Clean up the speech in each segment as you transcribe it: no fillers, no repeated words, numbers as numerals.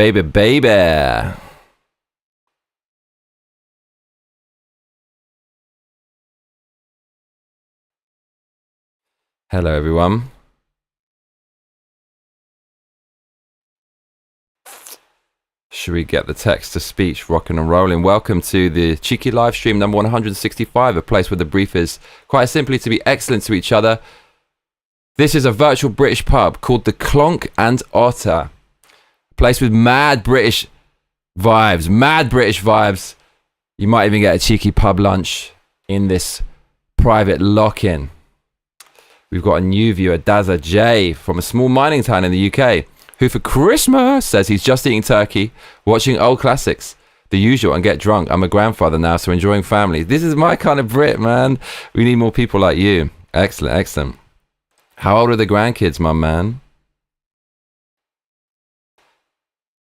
Baby, baby. Hello, everyone. Should we get the text to speech rocking and rolling? Welcome to the cheeky live stream number 165, a place where the brief is quite simply to be excellent to each other. This is a virtual British pub called the Clonk Otter, a place with mad British vibes. You might even get a cheeky pub lunch in this private lock-in. We've got a new viewer, Dazza J, from a small mining town in the UK, who for Christmas says he's just eating turkey, watching old classics, the usual, and get drunk. I'm a grandfather now, so enjoying family. This is my kind of Brit, man. We need more people like you. Excellent, excellent. How old are the grandkids, my man?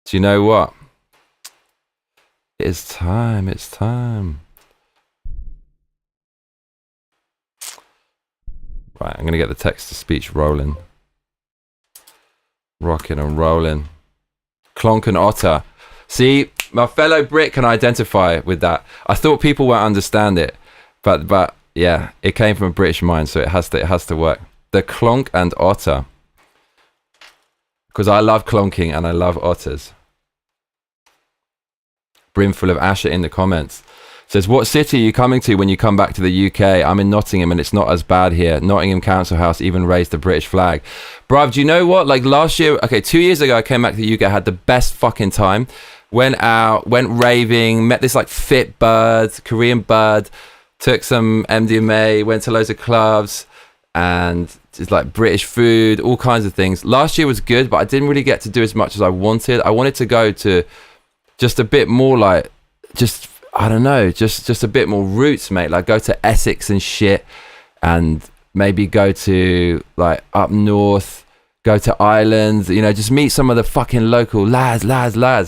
Do you know what? It's time, it's time. Right, I'm going to get the text-to-speech rolling. Rocking and rolling. Clonk Otter. See, my fellow Brit can identify with that. I thought people won't understand it. But yeah, it came from a British mind, so it has to work. The Clonk Otter. Because I love clonking and I love otters. Brimful of Asher in the comments. Says, what city are you coming to when you come back to the UK? I'm in Nottingham and it's not as bad here. Nottingham Council House even raised the British flag. Bruv, do you know what? Like last year, okay, 2 years ago, I came back to the UK, I had the best fucking time. Went out, went raving, met this like fit bird, Korean bird, took some MDMA, went to loads of clubs and just like British food, all kinds of things. Last year was good, but I didn't really get to do as much as I wanted. I wanted to go to just a bit more like, I don't know, just a bit more roots, mate. Like go to Essex and shit, and maybe go to like up north, go to Ireland, you know, just meet some of the fucking local lads,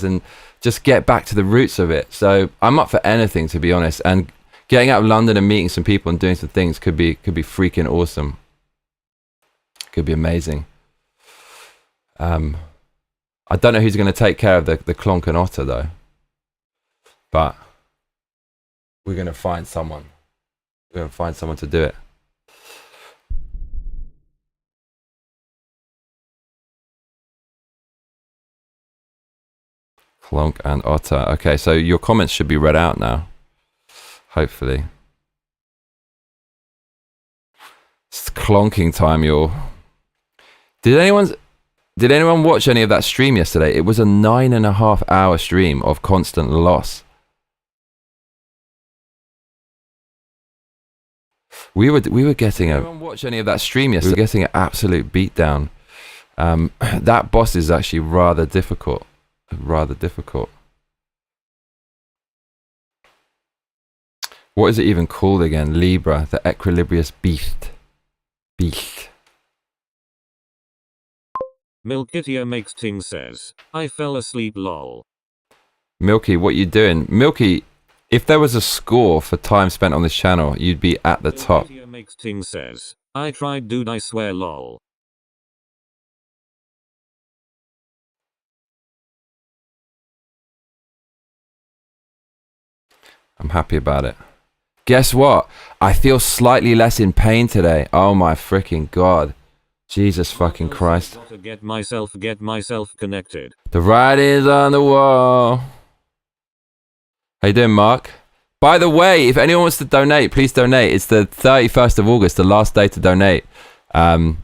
and just get back to the roots of it. So I'm up for anything, to be honest. And getting out of London and meeting some people and doing some things could be freaking awesome. Could be amazing. I don't know who's going to take care of the Clonk Otter though, but we're going to find someone. We're going to find someone to do it. Clonk Otter. Okay, so your comments should be read out now. Hopefully. It's clonking time, y'all. Did anyone watch any of that stream yesterday? It was a 9.5 hour stream of constant loss. We were getting Anyone watch any of that stream yesterday? We were getting an absolute beatdown. That boss is actually rather difficult. What is it even called again? Libra, the equilibrious beast. Milkitia makes ting says, I fell asleep lol. Milky, what you doing? Milky, if there was a score for time spent on this channel, you'd be at the top. Milkitia makes ting says, I tried dude I swear lol. I'm happy about it. Guess what? I feel slightly less in pain today. Oh my freaking god. Jesus fucking Christ. Get myself connected. The writing's on the wall. How you doing, Mark? By the way, if anyone wants to donate, please donate. It's the 31st of August, the last day to donate. I'm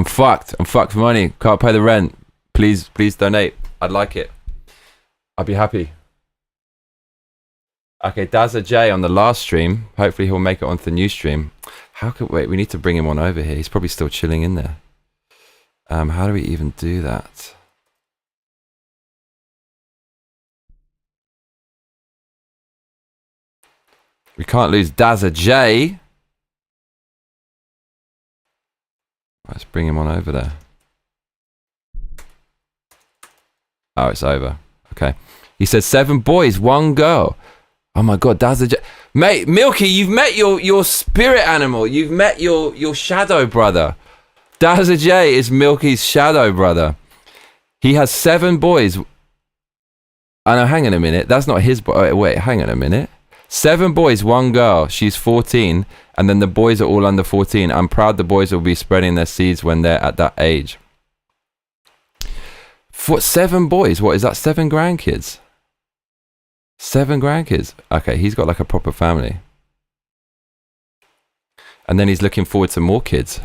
fucked. I'm fucked for money. Can't pay the rent. Please donate. I'd like it. I'd be happy. Okay, Dazza J on the last stream. Hopefully he'll make it onto the new stream. Wait, we need to bring him on over here. He's probably still chilling in there. How do we even do that? We can't lose Dazza J. Let's bring him on over there. Oh, it's over. Okay. He said 7 boys, 1 girl. Oh my god, Dazza J. Mate, Milky, you've met your spirit animal. You've met your shadow brother. Dazza J is Milky's shadow brother. He has 7 boys, I know, hang on a minute. That's not his boy. Wait, hang on a minute. 7 boys, 1 girl. She's 14. And then the boys are all under 14. I'm proud the boys will be spreading their seeds when they're at that age. For 7 boys? What is that? 7 grandkids? 7 grandkids? Okay, he's got like a proper family. And then he's looking forward to more kids.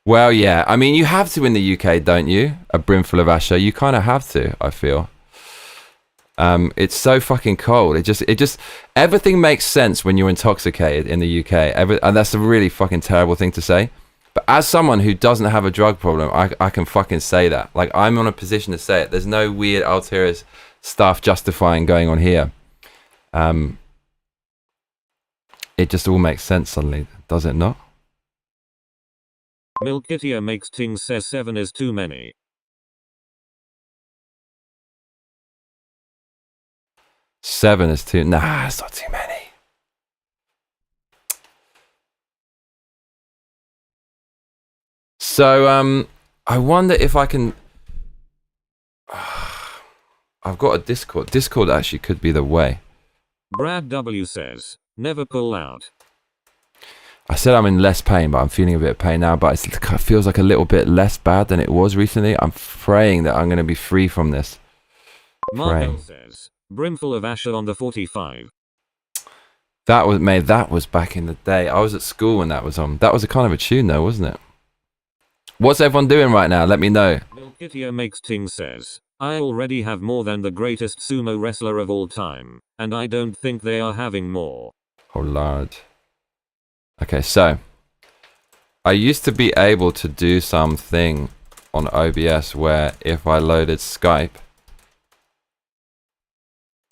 Well, yeah. I mean, you have to in the UK, don't you? A brimful of Asher. You kind of have to, I feel. It's so fucking cold. It just everything makes sense when you're intoxicated in the UK. And that's a really fucking terrible thing to say. But as someone who doesn't have a drug problem, I can fucking say that. Like, I'm in a position to say it. There's no weird ulterior stuff justifying going on here. It just all makes sense suddenly, does it not? Milkitia makes things says 7 is too many. Seven is too... Nah, it's not too many. So, I wonder if I can... I've got a Discord. Discord actually could be the way. Brad W says, never pull out. I said I'm in less pain, but I'm feeling a bit of pain now. But it feels like a little bit less bad than it was recently. I'm praying that I'm going to be free from this. Markel says, brimful of Asher on the 45. That was, mate, that was back in the day. I was at school when that was on. That was a kind of a tune though, wasn't it? What's everyone doing right now? Let me know. Milkitia makes things says, I already have more than the greatest sumo wrestler of all time, and I don't think they are having more. Oh lord. Okay, so I used to be able to do something on OBS where if I loaded Skype,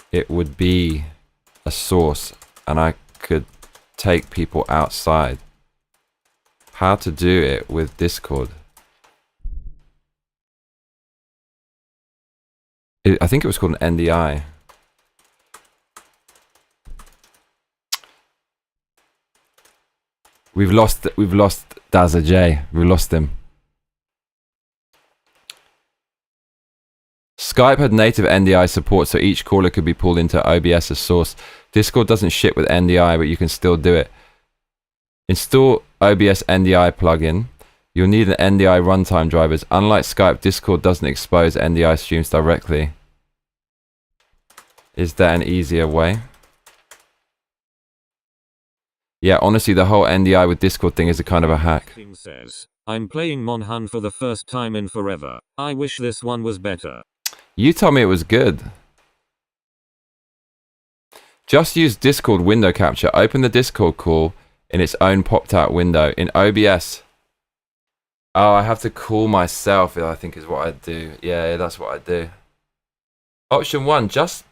it would be a source and I could take people outside. How to do it with Discord? I think it was called an NDI. We've lost Dazza J. We lost him. Skype had native NDI support, so each caller could be pulled into OBS as source. Discord doesn't ship with NDI, but you can still do it. Install OBS NDI plugin. You'll need an NDI runtime drivers. Unlike Skype, Discord doesn't expose NDI streams directly. Is there an easier way? Yeah, honestly, the whole NDI with Discord thing is a kind of a hack. Says, I'm playing Monhun for the first time in forever. I wish this one was better. You told me it was good. Just use Discord window capture. Open the Discord call in its own popped out window in OBS. Oh, I have to call myself, I think is what I do. Yeah, that's what I do. Option 1, just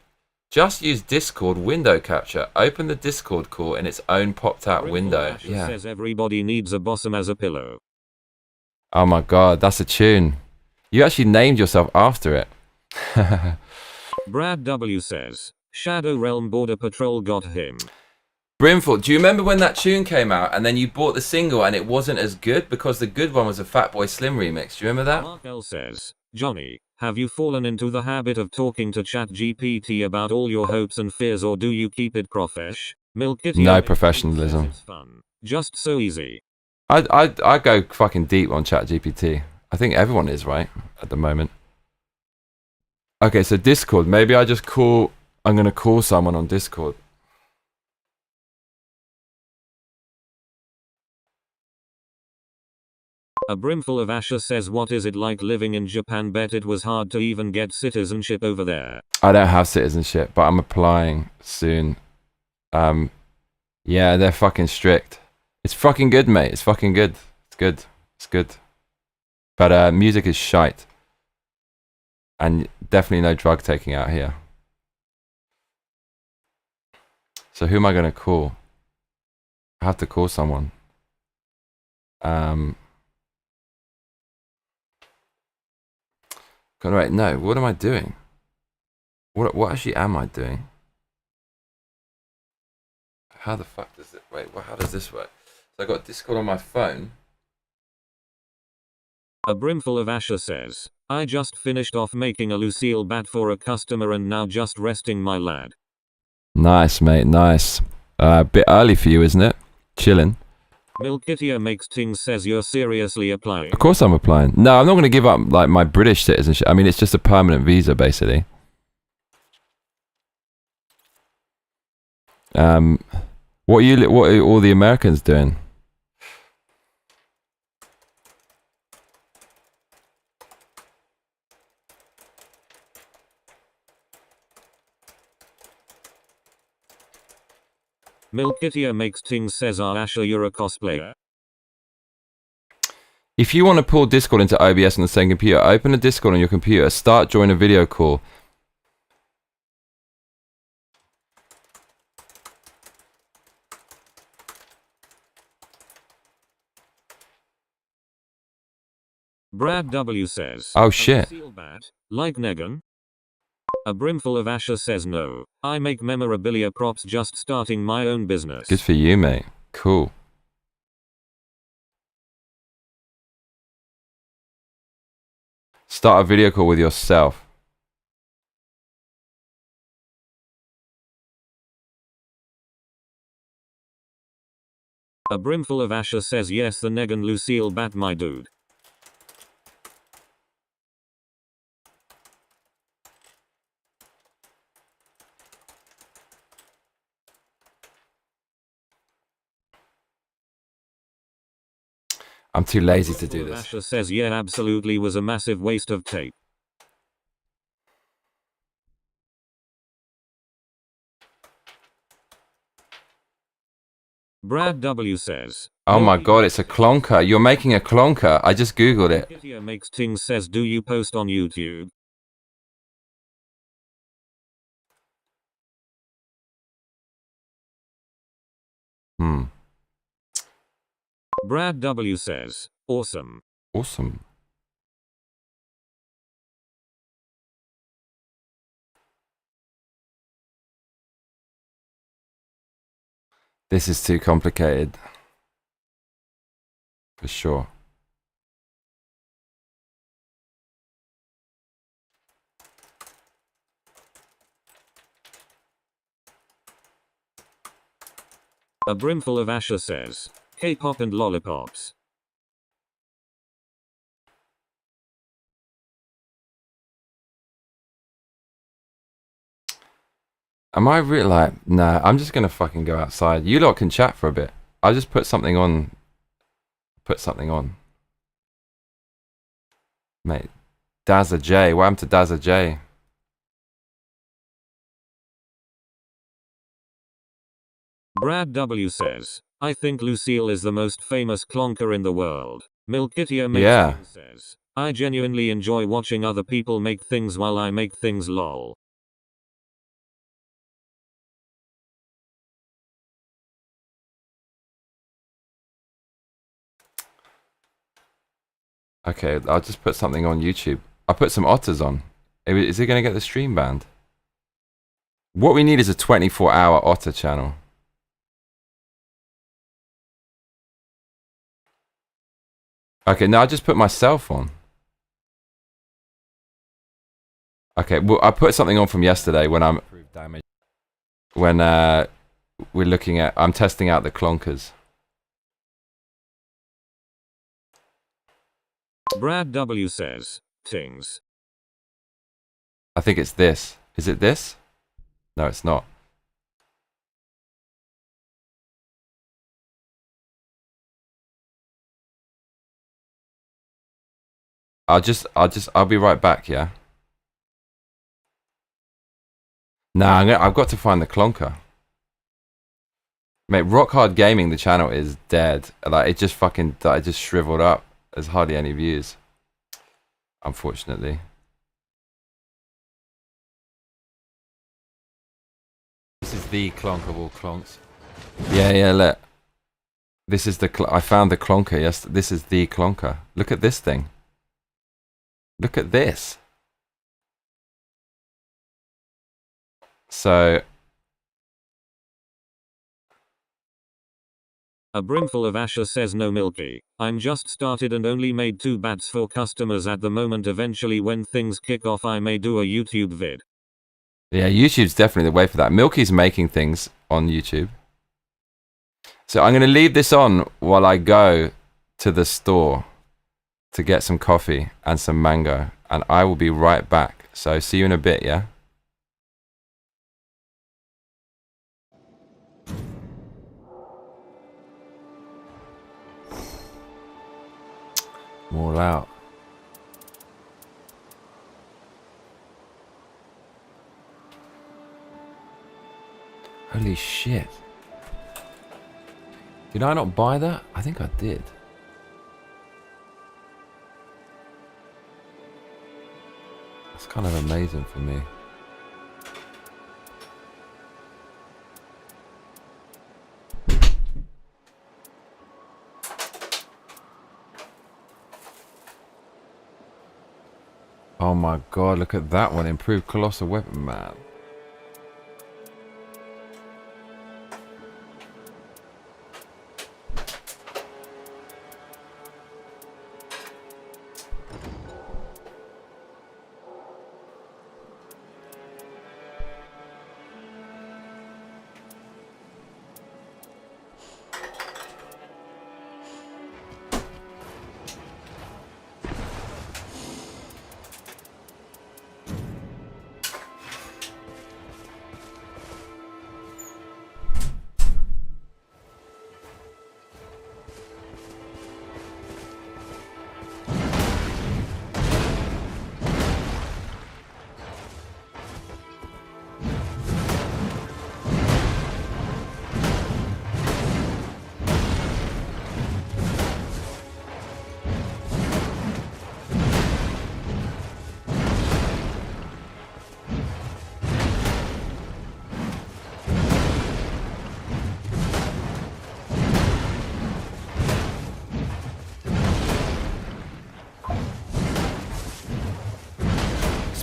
use Discord window capture. Open the Discord call in its own popped out window. Yeah. Says everybody needs a bosom as a pillow. Oh my god, that's a tune. You actually named yourself after it. Brad W says, Shadow Realm Border Patrol got him. Brimful, do you remember when that tune came out and then you bought the single and it wasn't as good because the good one was a Fatboy Slim remix? Do you remember that? Mark L says, Johnny, have you fallen into the habit of talking to ChatGPT about all your hopes and fears, or do you keep it profesh? Milkitia no professionalism. It's fun. Just so easy. I go fucking deep on ChatGPT. I think everyone is, right? At the moment. Okay, so Discord. Maybe I'm going to call someone on Discord. A brimful of Asher says, what is it like living in Japan? Bet it was hard to even get citizenship over there. I don't have citizenship, but I'm applying soon. Yeah, they're fucking strict. It's fucking good, mate. It's fucking good. It's good. It's good. But music is shite. And definitely no drug taking out here. So who am I going to call? I have to call someone. Right, no, what am I doing? What actually am I doing? How the fuck does it... Wait, how does this work? So I got Discord on my phone. A brimful of Asher says, I just finished off making a Lucille bat for a customer and now just resting my lad. Nice, mate, nice. A bit early for you, isn't it? Chilling. Milkitia makes things says you're seriously applying. Of course I'm applying. No, I'm not going to give up like my British citizenship. I mean, it's just a permanent visa, basically. What are all the Americans doing? Milkitia makes things says Asher you're a cosplayer. If you want to pull Discord into OBS on the same computer, open a Discord on your computer, start join a video call. Brad W says, Oh shit. Bat, like Negan? A brimful of Asher says no. I make memorabilia props just starting my own business. Good for you, mate. Cool. Start a video call with yourself. A brimful of Asher says yes, the Negan Lucille bat, my dude. I'm too lazy to do this. Asher says yeah, absolutely was a massive waste of tape. Brad W says, oh my god, it's a clonker. You're making a clonker. I just googled it. Milkitia makes things says do you post on YouTube? Brad W says, awesome. Awesome. This is too complicated. For sure. A brimful of Asher says, K-pop and lollipops. Am I really like, nah, I'm just gonna fucking go outside. You lot can chat for a bit. I'll just put something on. Mate, Dazza J. What happened to Dazza J? Brad W says, I think Lucille is the most famous clonker in the world. Milkitia makes says, I genuinely enjoy watching other people make things while I make things, lol. Okay, I'll just put something on YouTube. I'll put some otters on. Is it going to get the stream banned? What we need is a 24-hour otter channel. Okay, now I just put myself on. Okay, well, I put something on from yesterday when we're looking at, I'm testing out the clonkers. Brad W says, things. I think it's this. Is it this? No, it's not. I'll be right back, yeah? Nah, I've got to find the clonker. Mate, Rock Hard Gaming, the channel is dead. Like, it just shriveled up. There's hardly any views. Unfortunately. This is the clonk of all clonks. Yeah, look. This is I found the clonker, yes. This is the clonker. Look at this thing. Look at this. So A brimful of Asher says no Milky. I'm just started and only made 2 bats for customers at the moment. Eventually when things kick off I may do a YouTube vid. Yeah, YouTube's definitely the way for that. Milky's making things on YouTube. So I'm going to leave this on while I go to the store to get some coffee and some mango. And I will be right back. So see you in a bit, yeah? I'm all out. Holy shit. Did I not buy that? I think I did. That's kind of amazing for me. Oh my god, look at that one. Improved colossal weapon, man.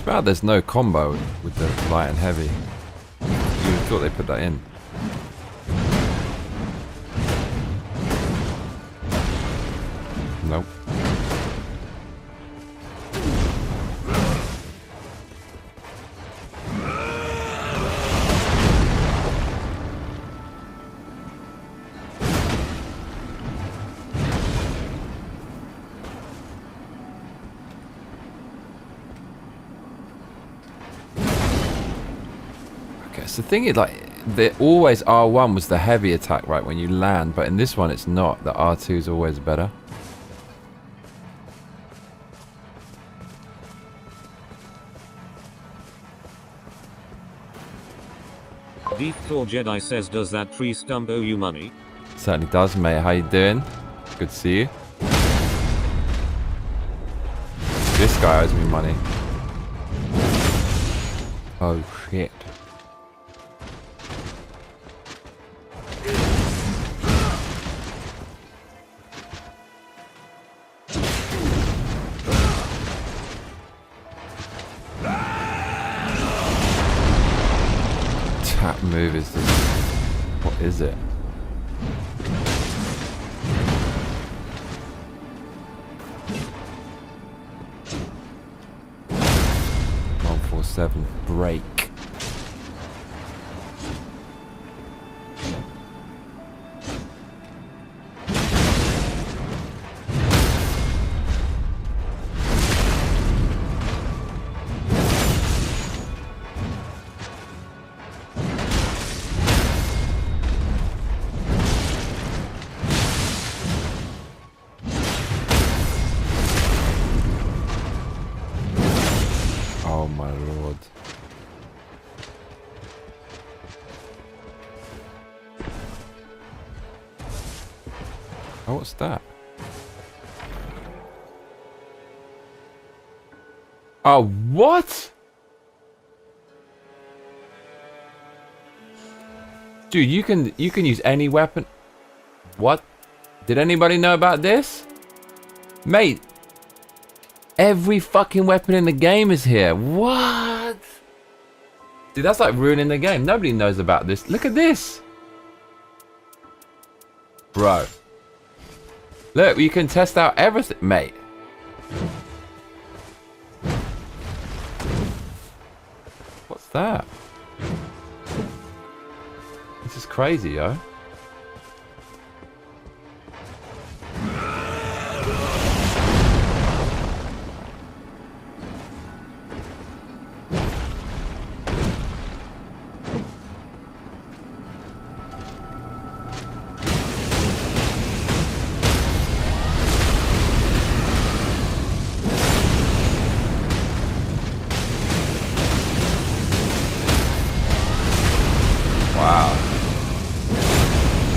Bad there's no combo with the light and heavy. You would have thought they put that in. Nope. The thing is, like, always R1 was the heavy attack, right, when you land, but in this one it's not. The R2 is always better. Deep Thor Jedi says, does that tree stump owe you money? Certainly does, mate. How you doing? Good to see you. This guy owes me money. Oh shit. Move is this. What is it? 147 break. Oh my lord. Oh, what's that? Oh, what? Dude, you can use any weapon. What? Did anybody know about this? Mate, every fucking weapon in the game is here. What? Dude, that's like ruining the game. Nobody knows about this. Look at this. Bruh. bro. Look, you can test out everything, mate. What's that? This is crazy, yo.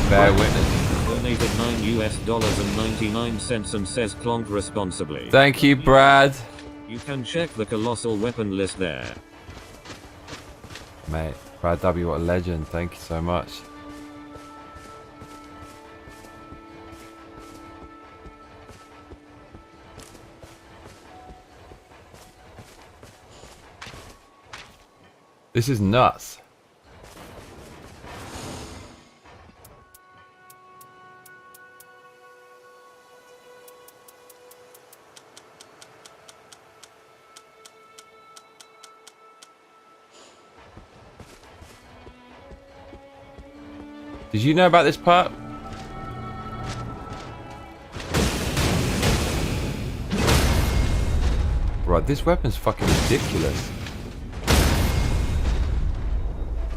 Bear witness. Donated $9 and says Clonk responsibly. Thank you, Brad. You can check the colossal weapon list there. Mate, Brad W, what a legend. Thank you so much. This is nuts. Did you know about this part? Right, this weapon's fucking ridiculous.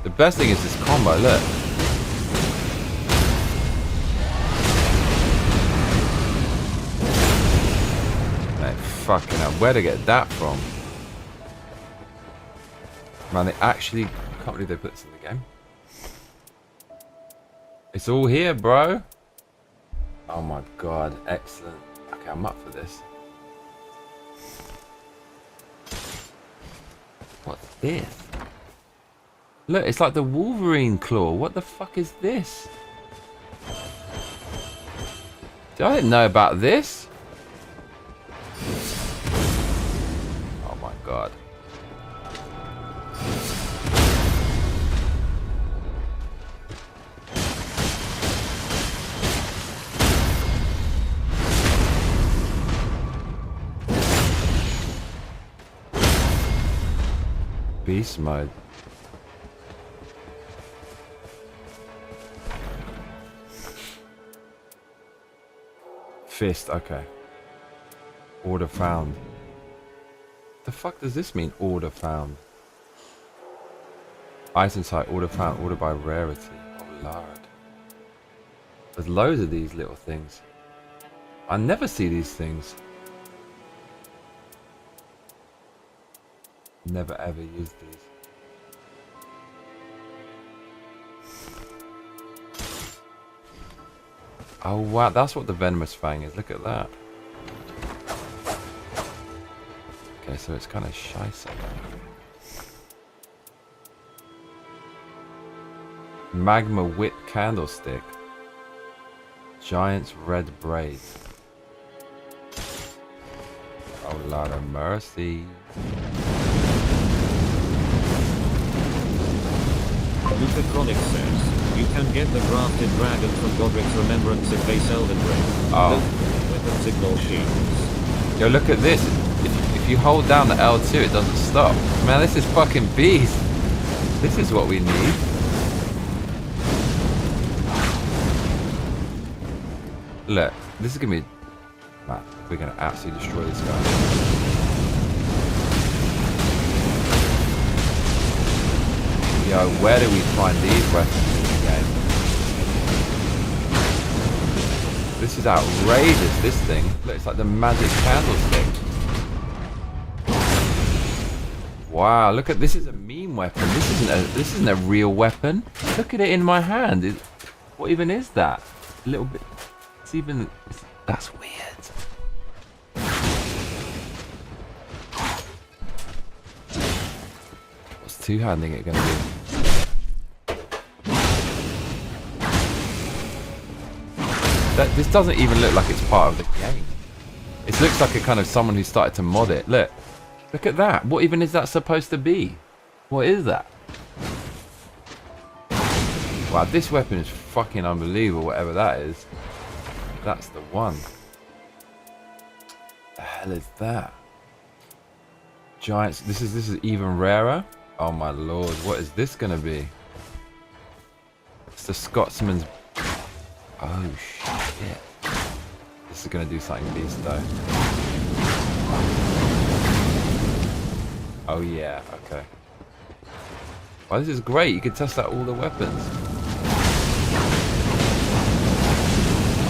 The best thing is this combo, look. Mate, fucking hell, where'd I get that from? Man, they actually, I can't believe they put this in the game. It's all here, bro. Oh my god, excellent. Okay, I'm up for this. What's this? Look, it's like the Wolverine claw. What the fuck is this? I didn't know about this. Oh my god. Beast mode. Fist, okay. Order found. The fuck does this mean, order found? Item site, order found, order by rarity. Oh lord. There's loads of these little things. I never see these things. Never ever used these. Oh wow, that's what the venomous fang is. Look at that. Okay, so it's kind of shice. Magma whip candlestick. Giant's red braid. Oh Lord of mercy. Luca Chronic says, you can get the grafted dragon from Godric's Remembrance if they Elden Ring. Oh. Weapons ignore shields. Yo, look at this. If you hold down the L2, it doesn't stop. Man, this is fucking beast. This is what we need. Look, this is gonna be... Man, we're gonna absolutely destroy this guy. Yo, where do we find these weapons in the game? This is outrageous, this thing. Look, it's like the magic candlestick. Wow, look at this. Is a meme weapon. This isn't a real weapon. Look at it in my hand. What even is that? A little bit. It's even. That's weird. What's two-handing it gonna be? This doesn't even look like it's part of the game. It looks like a kind of someone who started to mod it. Look at that. What even is that supposed to be? What is that? Wow, this weapon is fucking unbelievable, whatever that is. That's the one. The hell is that? Giants. This is even rarer. Oh my lord, what is this gonna be? It's the Scotsman's. Oh shit. This is gonna do something beast though. Oh yeah, okay. Well, this is great. You can test out all the weapons.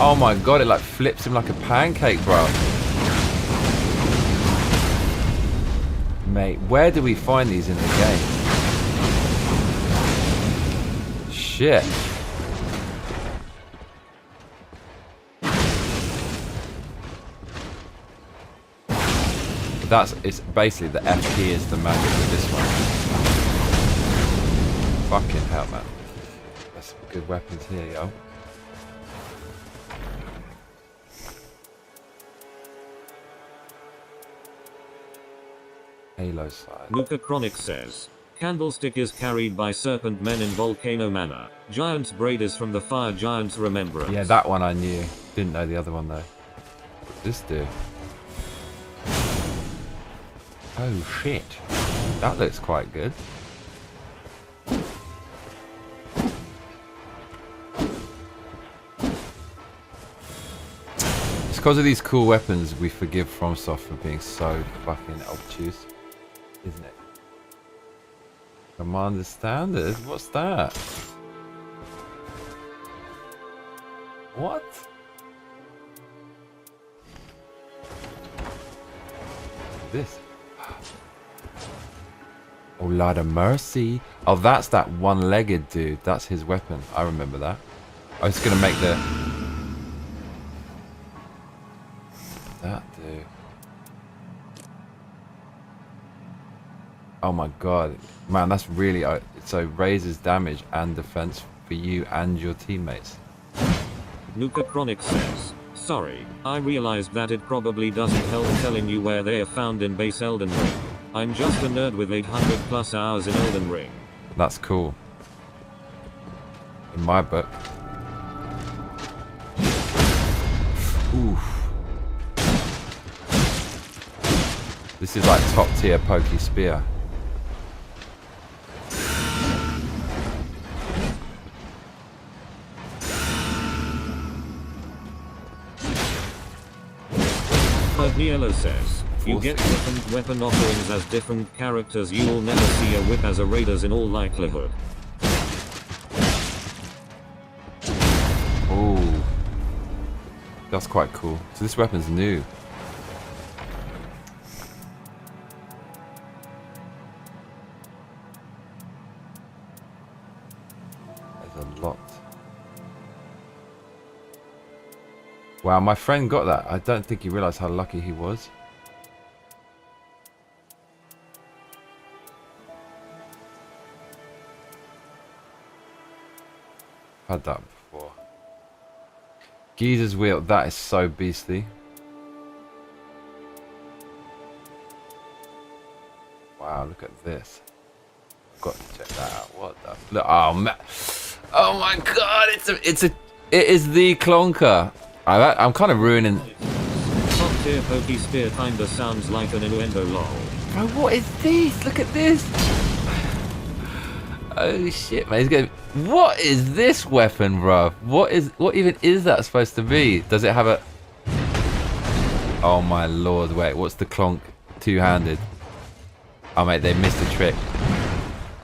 Oh my god, it like flips him like a pancake, bro. Mate, where do we find these in the game? Shit. It's basically the F key is the magic of this one. Fucking hell, man. There's some good weapons here, yo. Halo side. Nuka Chronic says, Candlestick is carried by serpent men in Volcano Manor. Giant's braid is from the Fire Giant's Remembrance. Yeah, that one I knew. Didn't know the other one though. What's this do? Oh shit. That looks quite good. It's because of these cool weapons we forgive FromSoft for being so fucking obtuse, isn't it? Commander Standard? What's that? What? This? Oh, Lord of Mercy. Oh, that's that one-legged dude. That's his weapon. I remember that. I was going to make the... That dude. Oh my god. Man, that's really... So raises damage and defense for you and your teammates. Nuka Chronic says, sorry, I realized that it probably doesn't help telling you where they are found in base Elden Ring. I'm just a nerd with 800 plus hours in Elden Ring. That's cool. In my book. Oof. This is like top tier pokey spear. Niello says, you get different weapon offerings as different characters. You'll never see a whip as a raiders in all likelihood. Oh, that's quite cool. So this weapon's new. There's a lot. Wow, my friend got that. I don't think he realized how lucky he was. I've had that before. Geezer's wheel, that is so beastly. Wow, look at this. I've got to check that out. What the look, oh man. Oh my god, it is the Clonker. I'm kind of ruining. Top tier pokey spear kinda sounds like an innuendo lol. Bro, what is this? Look at this. Oh shit, man. He's going. What is this weapon, bro? What even is that supposed to be? Does it have a... Oh my lord, wait, what's the Clonk two-handed? Oh mate, they missed a trick.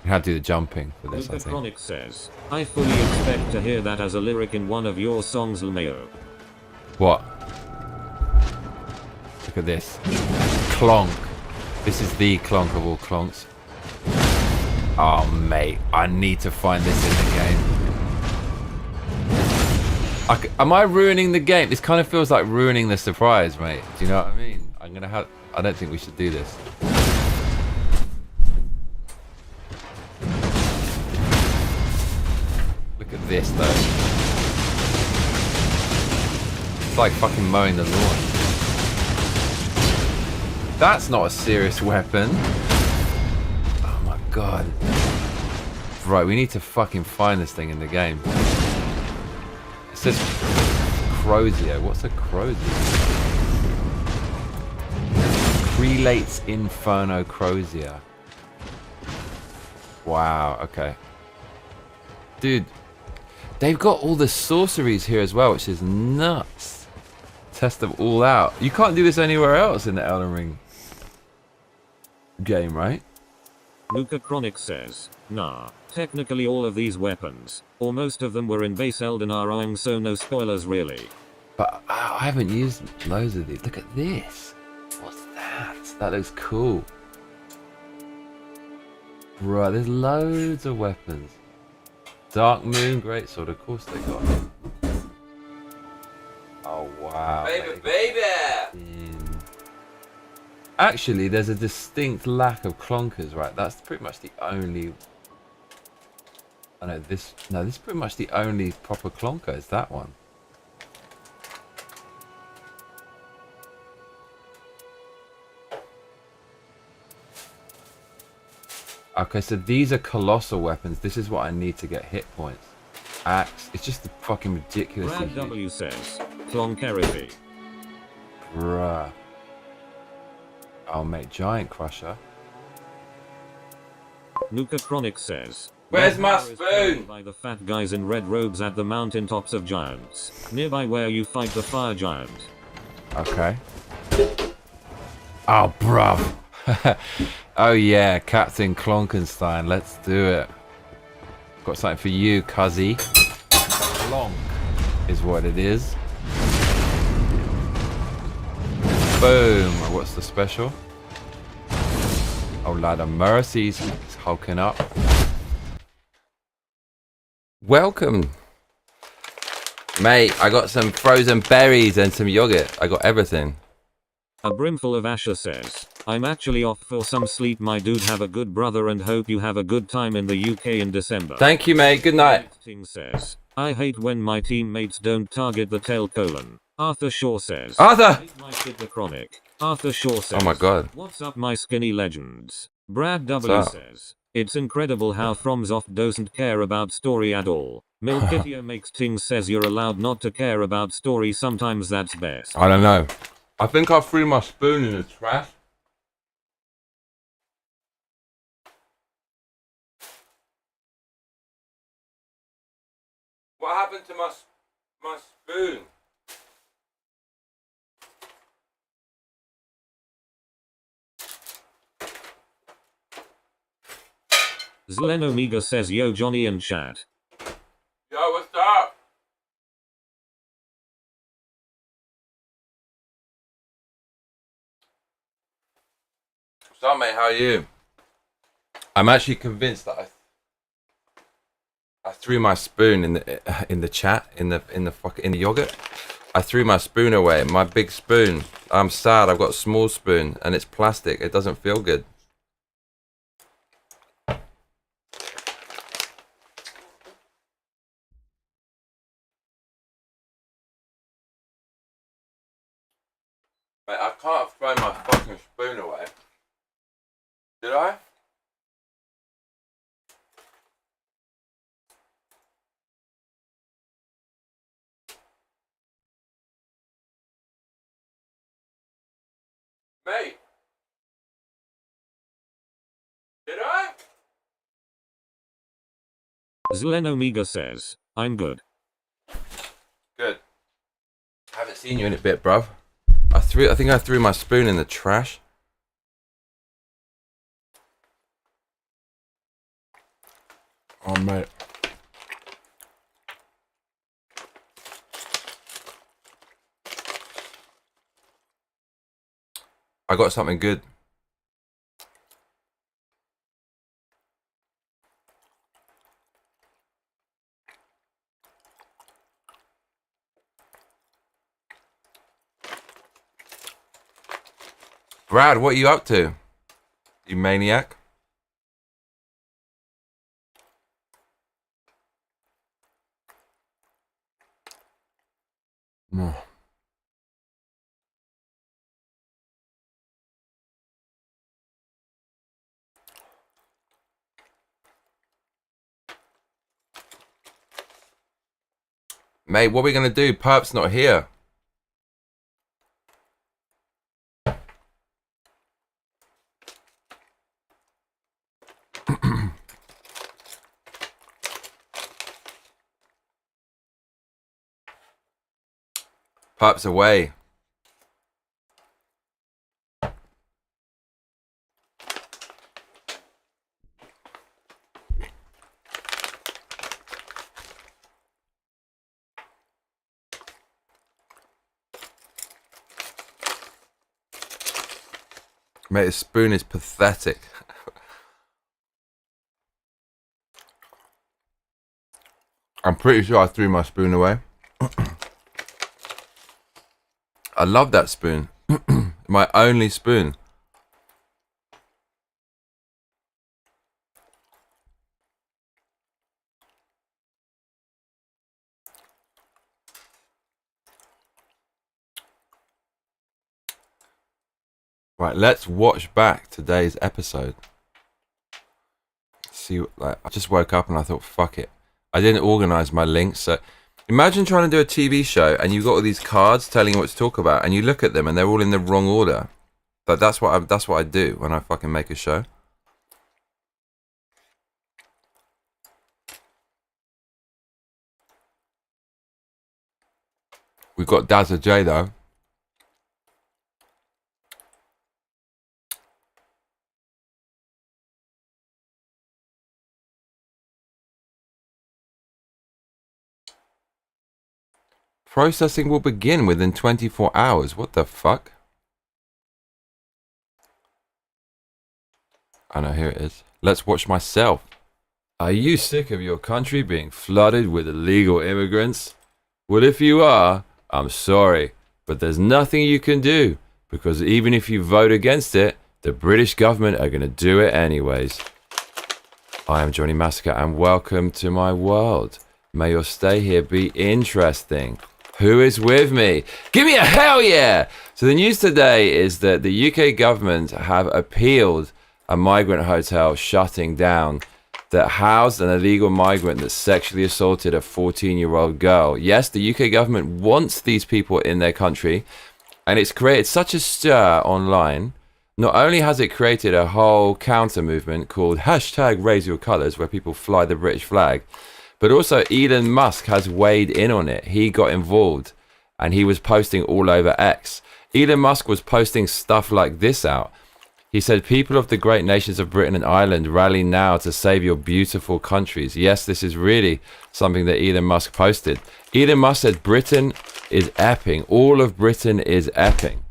You have to do the jumping for this, I think. Chronic says, I fully expect to hear that as a lyric in one of your songs, Lmao. What? Look at this. Clonk. This is the Clonk of all Clonks. Oh mate, I need to find this in the game. Am I ruining the game? This kind of feels like ruining the surprise, mate. Do you know what I mean? I don't think we should do this. Look at this though. It's like fucking mowing the lawn. That's not a serious weapon. Oh my god. Right, we need to fucking find this thing in the game. It says Crozier. What's a Crozier? Prelates Inferno Crozier. Wow, okay. Dude, they've got all the sorceries here as well, which is nuts. Test them all out. You can't do this anywhere else in the Elden Ring game, right? Luca Chronic says, nah, technically all of these weapons, or most of them were in base Elden Ring, so no spoilers really. But I haven't used loads of these. Look at this. What's that? That looks cool. Bruh, there's loads of weapons. Dark Moon, Greatsword, of course they got it. Oh wow. Baby! Actually, there's a distinct lack of clonkers, right? That's pretty much the only... I know this... No, this is pretty much the only proper clonker, is that one. Okay, so these are colossal weapons. This is what I need to get hit points. Axe. It's just fucking ridiculous. Brad W says, Clonk Otter. Bruh. Oh mate, Giant Crusher. Luca Chronic says, Where's my spoon? By the fat guys in red robes at the mountaintops of giants, nearby where you fight the fire giant. Okay. Oh, bruv. Oh yeah, Captain Klonkenstein. Let's do it. Got something for you, cuzzy. Clonk is what it is. Boom. What's the special? Oh, Lad of Mercies. He's hulking up. Welcome. Mate, I got some frozen berries and some yogurt. I got everything. A brimful of Asher says, I'm actually off for some sleep, my dude. Have a good brother and hope you have a good time in the UK in December. Thank you, mate. Good night. Ting says, I hate when my teammates don't target the tail colon. Arthur Shaw says, Arthur! I hate my kid the chronic. Arthur Shaw says, Oh my god. What's up my skinny legends? Brad W says, it's incredible how FromSoft doesn't care about story at all. Milkitio makes Ting says you're allowed not to care about story, sometimes that's best. I don't know. I think I threw my spoon in the trash. What happened to my spoon? Zlen Omega says yo Johnny and chat. Yo, what's up? What's up, mate? How are you? I'm actually convinced that I threw my spoon in the chat in the yogurt. I threw my spoon away. My big spoon. I'm sad. I've got a small spoon and it's plastic. It doesn't feel good. Mate, I can't have thrown my fucking spoon away. Did I? Mate. Did I? Zlen Omega says, I'm good. Good. I haven't seen you in a bit, bruv. I think I threw my spoon in the trash. Oh, mate. I got something good. Brad, what are you up to? You maniac? No. Mate, what are we going to do? Perp's not here. Perp's away. Mate, this spoon is pathetic. I'm pretty sure I threw my spoon away. I love that spoon. My only spoon. Right, let's watch back today's episode. See, like, I just woke up and I thought, fuck it. I didn't organize my links. So imagine trying to do a TV show and you've got all these cards telling you what to talk about, and you look at them and they're all in the wrong order. But that's what I do when I fucking make a show. We've got Dazza J though. Processing will begin within 24 hours. What the fuck? I know, here it is. Let's watch myself. Are you sick of your country being flooded with illegal immigrants? Well, if you are, I'm sorry, but there's nothing you can do, because even if you vote against it, the British government are going to do it anyways. I am Johnny Massacre, and welcome to my world. May your stay here be interesting. Who is with me? Give me a hell yeah! So the news today is that the UK government have appealed a migrant hotel shutting down that housed an illegal migrant that sexually assaulted a 14-year-old girl. Yes, the UK government wants these people in their country, and it's created such a stir online. Not only has it created a whole counter movement called #RaiseYourColours, where people fly the British flag, but also Elon Musk has weighed in on it. He got involved and he was posting all over X. Elon Musk was posting stuff like this out. He said, people of the great nations of Britain and Ireland, rally now to save your beautiful countries. Yes, this is really something that Elon Musk posted. Elon Musk said Britain is epping. All of Britain is epping.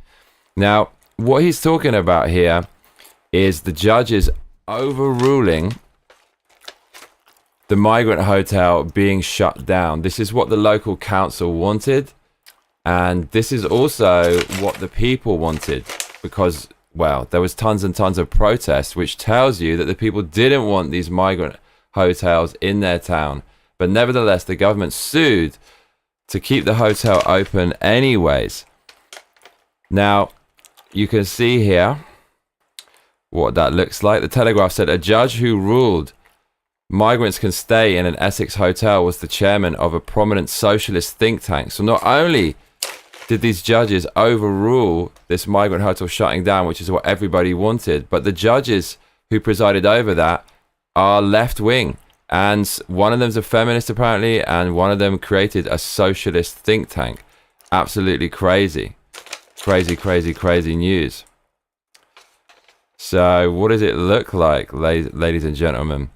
Now, what he's talking about here is the judges overruling the migrant hotel being shut down. This is what the local council wanted, and this is also what the people wanted, because, well, there was tons and tons of protests, which tells you that the people didn't want these migrant hotels in their town. But nevertheless, the government sued to keep the hotel open anyways. Now, you can see here what that looks like. The Telegraph said a judge who ruled migrants can stay in an Essex hotel was the chairman of a prominent socialist think tank. So not only did these judges overrule this migrant hotel shutting down, which is what everybody wanted, but the judges who presided over that are left-wing. And one of them's a feminist, apparently, and one of them created a socialist think tank. Absolutely crazy. Crazy, crazy, crazy news. So what does it look like, ladies and gentlemen?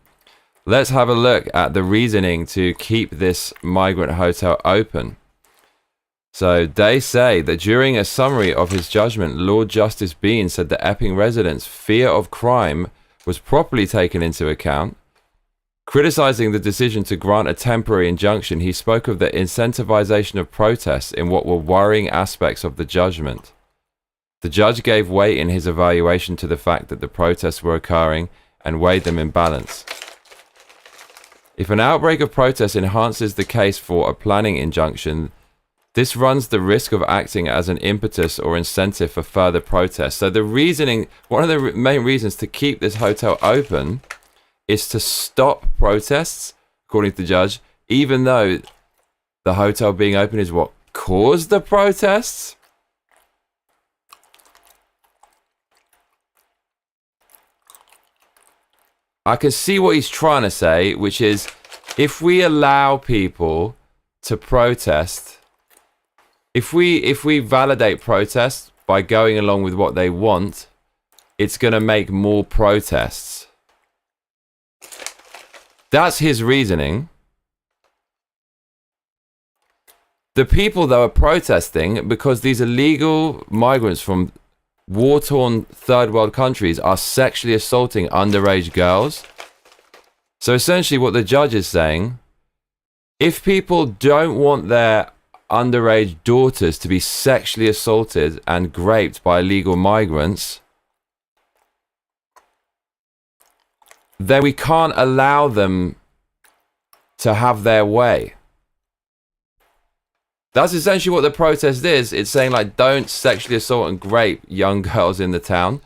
Let's have a look at the reasoning to keep this migrant hotel open. So they say that during a summary of his judgment, Lord Justice Bean said that Epping residents' fear of crime was properly taken into account. Criticizing the decision to grant a temporary injunction, he spoke of the incentivization of protests in what were worrying aspects of the judgment. The judge gave weight in his evaluation to the fact that the protests were occurring and weighed them in balance. If an outbreak of protest enhances the case for a planning injunction, this runs the risk of acting as an impetus or incentive for further protests. So the reasoning, one of the main reasons to keep this hotel open is to stop protests, according to the judge, even though the hotel being open is what caused the protests? I can see what he's trying to say, which is if we allow people to protest, if we validate protests by going along with what they want, it's going to make more protests. That's his reasoning. The people that are protesting because these illegal migrants from war-torn third world countries are sexually assaulting underage girls. So essentially what the judge is saying, if people don't want their underage daughters to be sexually assaulted and raped by illegal migrants, then we can't allow them to have their way. That's essentially what the protest is. It's saying, like, don't sexually assault and rape young girls in the town.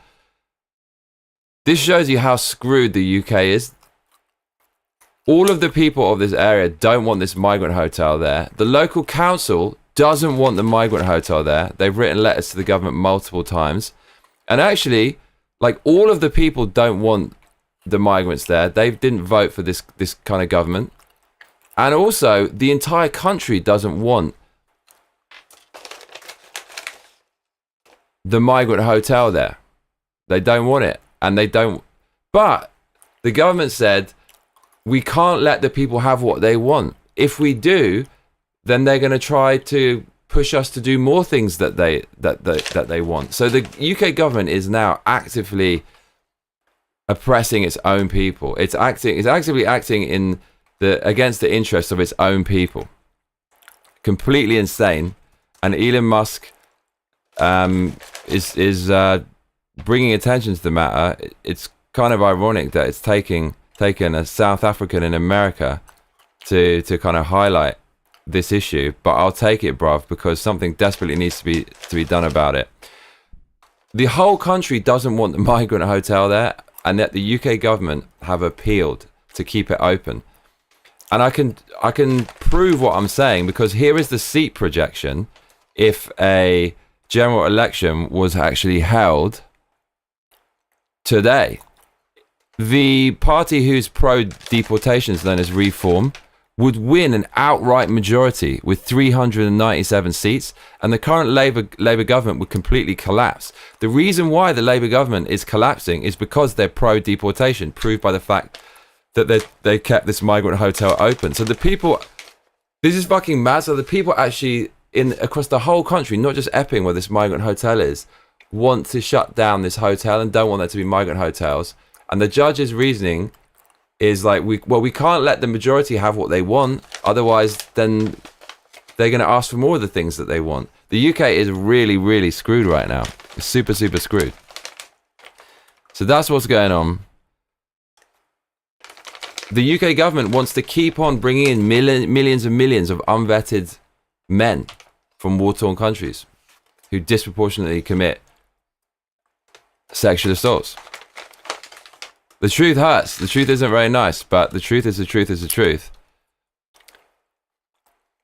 This shows you how screwed the UK is. All of the people of this area don't want this migrant hotel there. The local council doesn't want the migrant hotel there. They've written letters to the government multiple times. And actually, like, all of the people don't want the migrants there. They didn't vote for this kind of government. And also, the entire country doesn't want the migrant hotel there. They don't want it. And they don't. But the government said, we can't let the people have what they want. If we do, then they're going to try to push us to do more things that they want. So the UK government is now actively oppressing its own people. It's actively acting in against the interests of its own people. Completely insane. And Elon Musk is bringing attention to the matter. It's kind of ironic that it's taken a South African in America to kind of highlight this issue, but I'll take it, bruv, because something desperately needs to be done about it. The whole country doesn't want the migrant hotel there, and yet the UK government have appealed to keep it open. And I can prove what I'm saying, because here is the seat projection if a general election was actually held today. The party who's pro-deportations, known as Reform, would win an outright majority with 397 seats, and the current Labour government would completely collapse. The reason why the Labour government is collapsing is because they're pro-deportation, proved by the fact that they kept this migrant hotel open. So the people, this is fucking mad. So the people actually across the whole country, not just Epping where this migrant hotel is, want to shut down this hotel and don't want there to be migrant hotels. And the judge's reasoning is like, we can't let the majority have what they want, otherwise then they're going to ask for more of the things that they want. The UK is really, really screwed right now. It's super, super screwed. So that's what's going on. The UK government wants to keep on bringing in millions and millions of unvetted men from war-torn countries who disproportionately commit sexual assaults. The truth hurts. The truth isn't very nice, but the truth is the truth is the truth.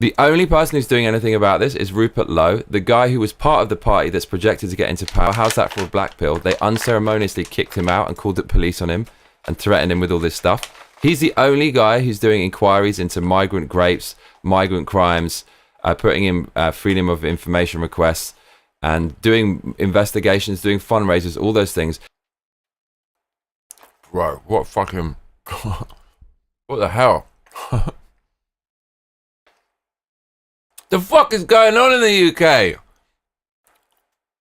The only person who's doing anything about this is Rupert Lowe, the guy who was part of the party that's projected to get into power. How's that for a black pill? They unceremoniously kicked him out and called the police on him and threatened him with all this stuff. He's the only guy who's doing inquiries into migrant rapes, migrant crimes, putting in freedom of information requests, and doing investigations, doing fundraisers, all those things. Bro, what fucking... what the hell? The fuck is going on in the UK?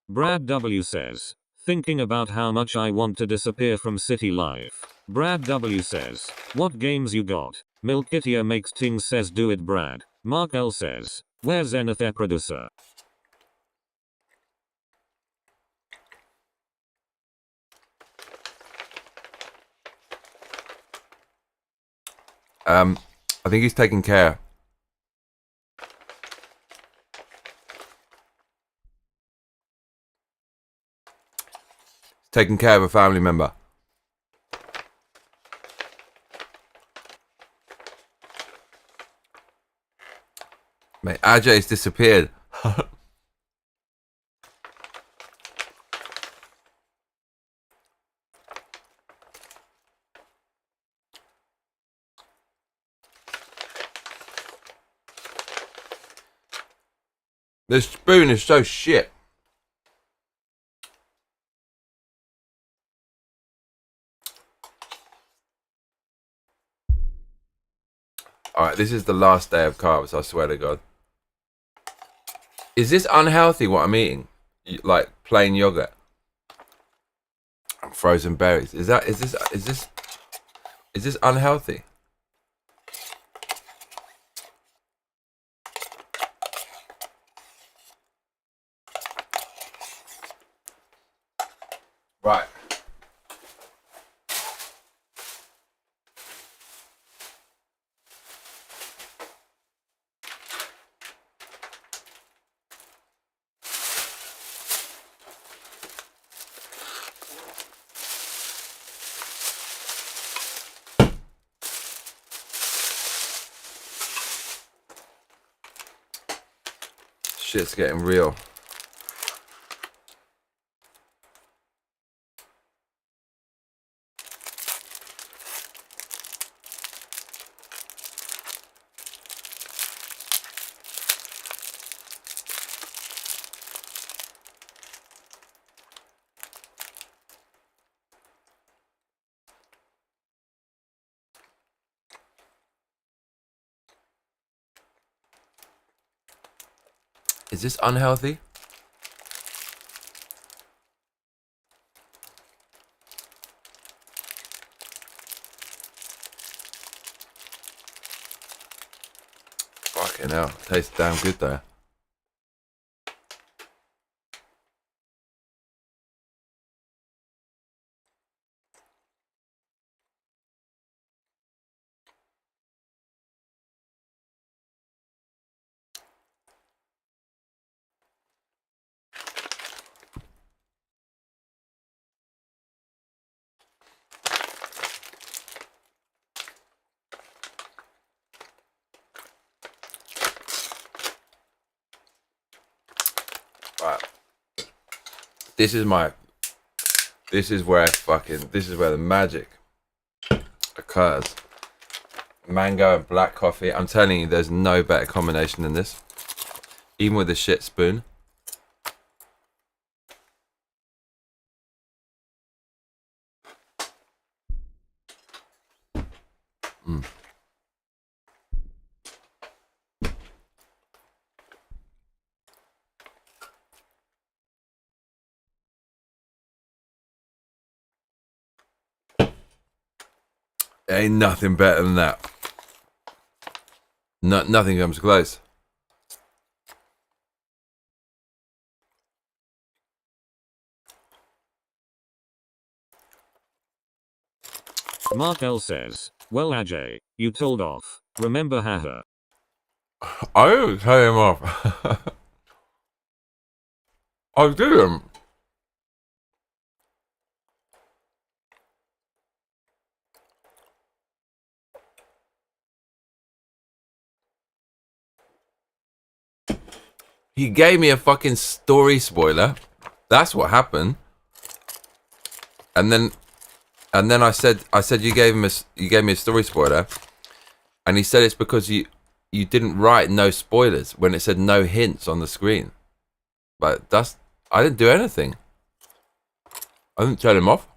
Brad W says, thinking about how much I want to disappear from city life. Brad W says, what games you got? Milkitia makes things says do it Brad. Mark L says, where's Zenith their producer? I think he's taking care. Taking care of a family member. Mate, Ajay's disappeared. This spoon is so shit. Alright, this is the last day of carbs, I swear to God. Is this unhealthy what I'm eating? Like plain yogurt and frozen berries. Is this unhealthy? Right. Shit's getting real. Is this unhealthy? Fucking hell, tastes damn good though. Right. This is where the magic occurs. Mango and black coffee. I'm telling you, there's no better combination than this. Even with a shit spoon. Mm. Ain't nothing better than that. Nothing comes close. Mark L says, well Ajay, you told off. Remember haha. I didn't tell him off. I didn't. He gave me a fucking story spoiler. That's what happened. And then I said you gave me a story spoiler, and he said it's because you didn't write no spoilers when it said no hints on the screen. But I didn't do anything. I didn't tell him off.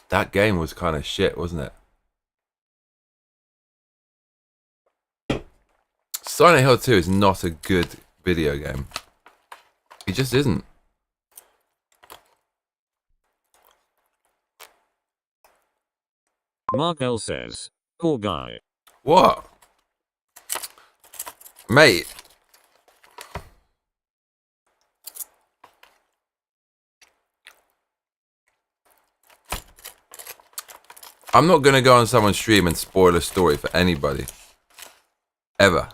That game was kind of shit, wasn't it? Silent Hill 2 is not a good video game. It just isn't. Mark L says, poor guy. What? Mate. I'm not going to go on someone's stream and spoil a story for anybody. Ever.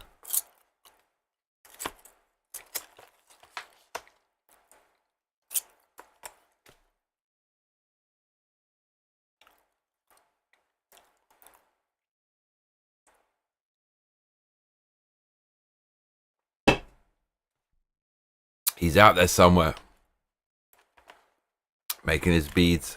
He's out there somewhere. Making his beads.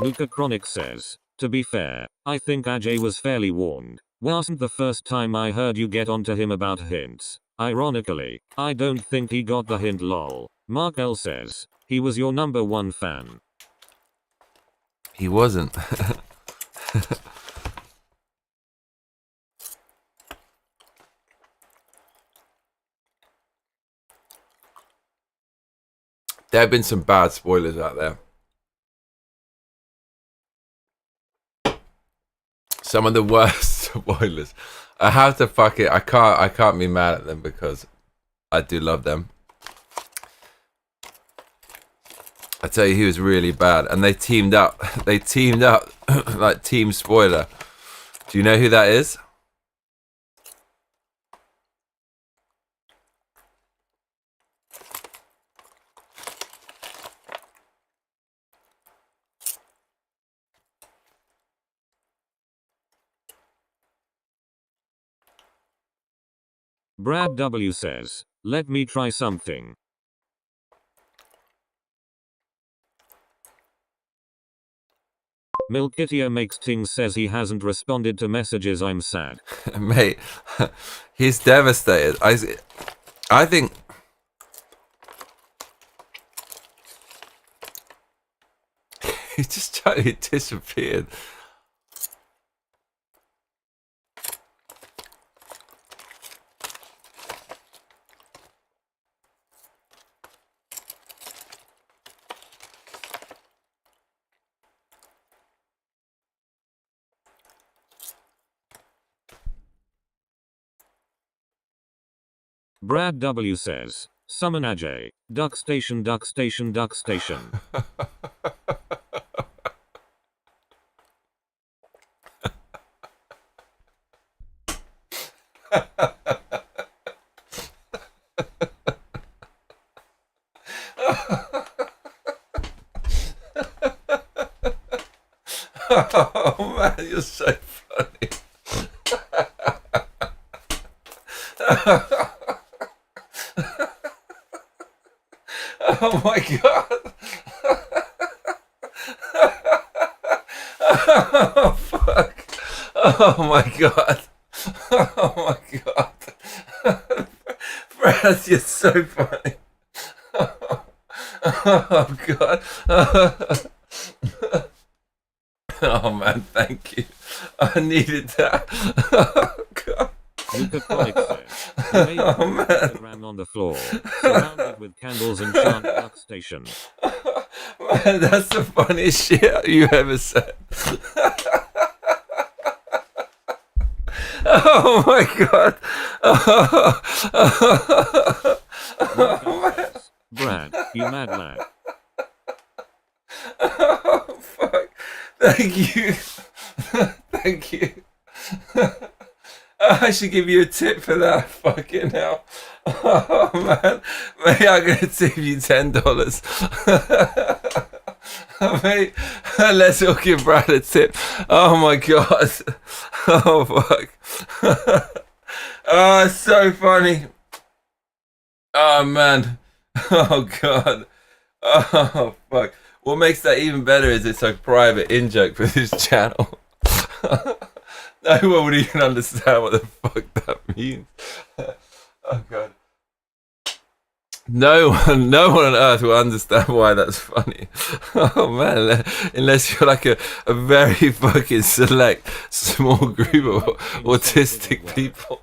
Luca Chronic says, to be fair, I think Ajay was fairly warned. Wasn't the first time I heard you get onto him about hints. Ironically, I don't think he got the hint lol. Mark L says, he was your number one fan. He wasn't. There have been some bad spoilers out there. Some of the worst spoilers. I have to fuck it. I can't be mad at them because I do love them. I tell you, he was really bad, and they teamed up. They teamed up like Team Spoiler. Do you know who that is? Brad W says, let me try something. Milkitio makes things says he hasn't responded to messages. I'm sad. Mate, he's devastated. I think he just totally disappeared. Brad W says, summon Ajay, duck station, duck station, duck station. Oh man, you're so funny. Oh my god. Oh fuck. Oh my god. Oh my god. Brad, you're so funny. Oh god. Oh man, thank you. I needed that. Oh god. Luca Chronic says, he made Oh man. ran on the floor, surrounded with candles and chant duck station. Man, that's the funniest shit you ever said. Oh my god. Oh, man. Brad, you mad lad. Oh fuck. Thank you. Thank you. I should give you a tip for that. Fucking hell. Oh man. Maybe I'm gonna tip you $10. Mate, let's all give Brad a tip. Oh my god. Oh fuck. Oh, it's so funny. Oh man. Oh god. Oh fuck. What makes that even better is it's a private in-joke for this channel. No one would even understand what the fuck that means. Oh god. No one on earth will understand why that's funny. Oh man, unless you're like a very fucking select small group of autistic people.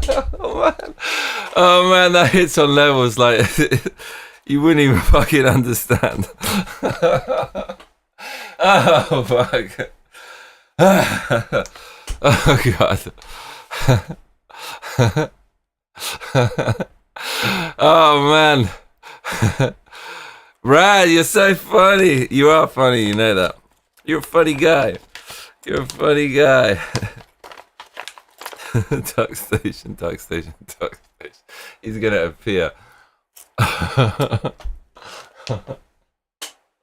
Oh man, that hits on levels like you wouldn't even fucking understand. Oh fuck. Oh god. Oh man. Brad, you're so funny. You are funny, you know that. You're a funny guy. You're a funny guy. Duck station, duck station, duck station. He's gonna appear.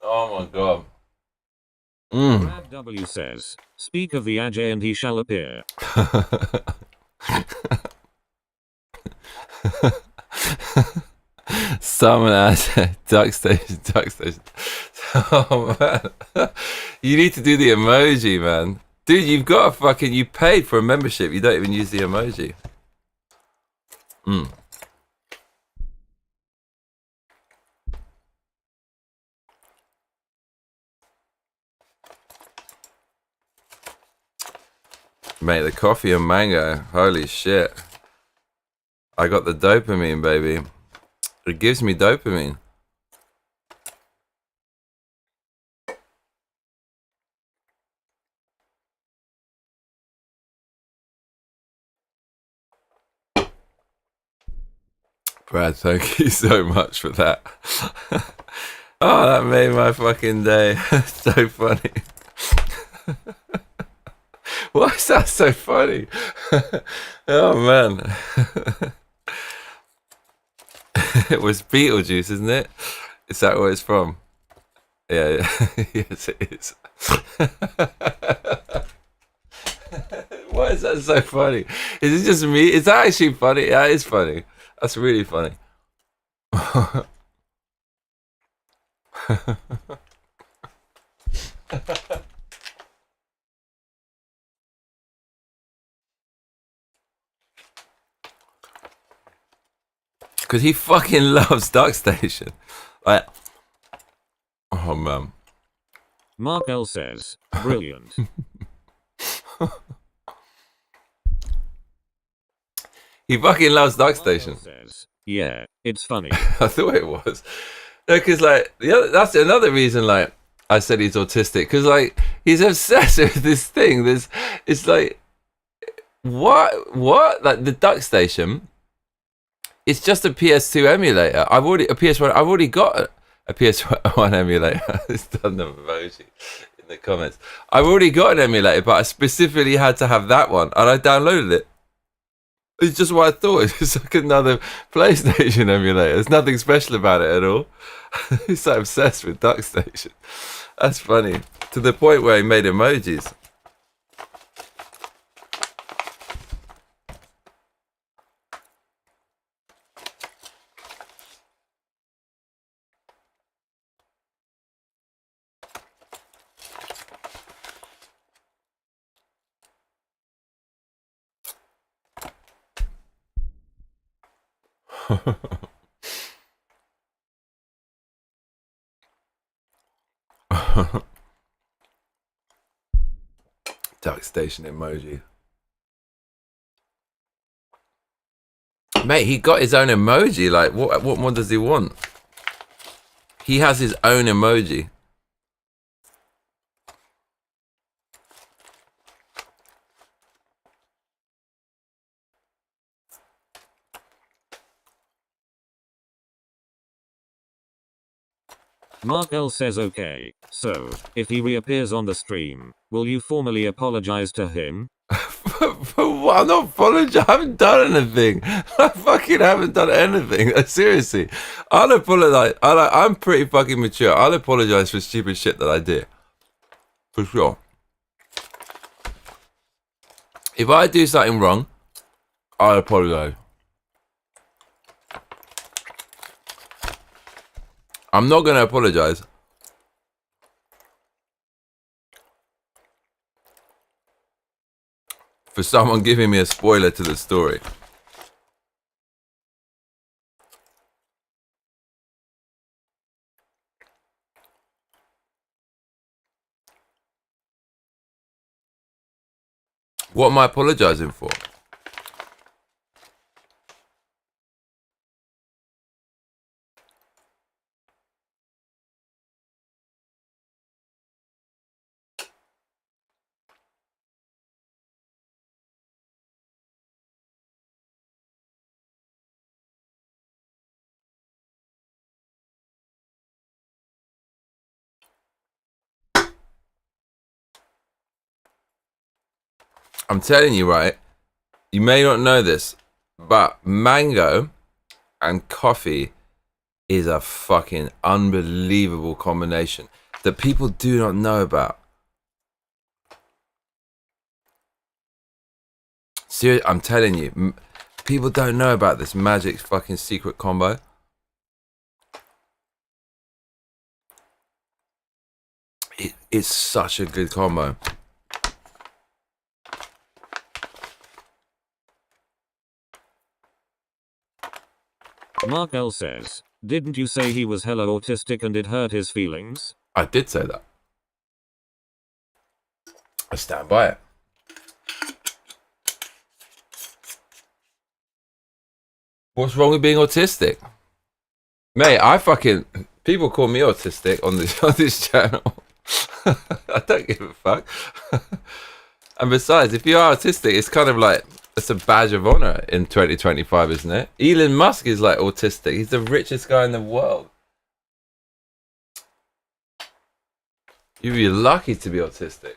Oh my god. Brad W says, speak of the Ajay and he shall appear. Summon Ajay, duck station, duck station. Oh man. You need to do the emoji, man. Dude, you've got a fucking, you paid for a membership. You don't even use the emoji. Mate, the coffee and mango. Holy shit. I got the dopamine, baby. It gives me dopamine. Brad, thank you so much for that. Oh, that made my fucking day. So funny. Why is that so funny? Oh man. It was Beetlejuice, isn't it? Is that where it's from? Yeah. Yes, it is. Why is that so funny? Is it just me? Is that actually funny? Yeah, it is funny. That's really funny. Because he fucking loves Duck Station. Like, oh man. Mark L says, brilliant. He fucking loves Duck Station. Says, yeah, it's funny. I thought it was. Because like that's another reason like I said he's autistic, because like he's obsessed with this thing. It's like what like the Duck Station. It's just a PS2 emulator. I've already got a PS1 emulator. It's done the emoji in the comments. I've already got an emulator, but I specifically had to have that one, and I downloaded it. It's just what I thought. It's like another PlayStation emulator. There's nothing special about it at all. He's so obsessed with Duck Station. That's funny. To the point where he made emojis. Duck Station emoji. Mate, he got his own emoji. Like, what more does he want? He has his own emoji. Mark L says okay, so, if he reappears on the stream, will you formally apologize to him? For what? I'm not apologizing. I haven't done anything. I fucking haven't done anything. Seriously. I'll apologize. I'm pretty fucking mature. I'll apologize for stupid shit that I did. For sure. If I do something wrong, I'll apologize. I'm not going to apologize for someone giving me a spoiler to the story. What am I apologizing for? I'm telling you, right? You may not know this, but mango and coffee is a fucking unbelievable combination that people do not know about. Seriously, I'm telling you, people don't know about this magic fucking secret combo. It's such a good combo. Mark L says, didn't you say he was hella autistic and it hurt his feelings? I did say that. I stand by it. What's wrong with being autistic? Mate, people call me autistic on this channel. I don't give a fuck. And besides, if you are autistic, it's kind of like, it's a badge of honor in 2025, isn't it? Elon Musk is like autistic. He's the richest guy in the world. You'd be lucky to be autistic.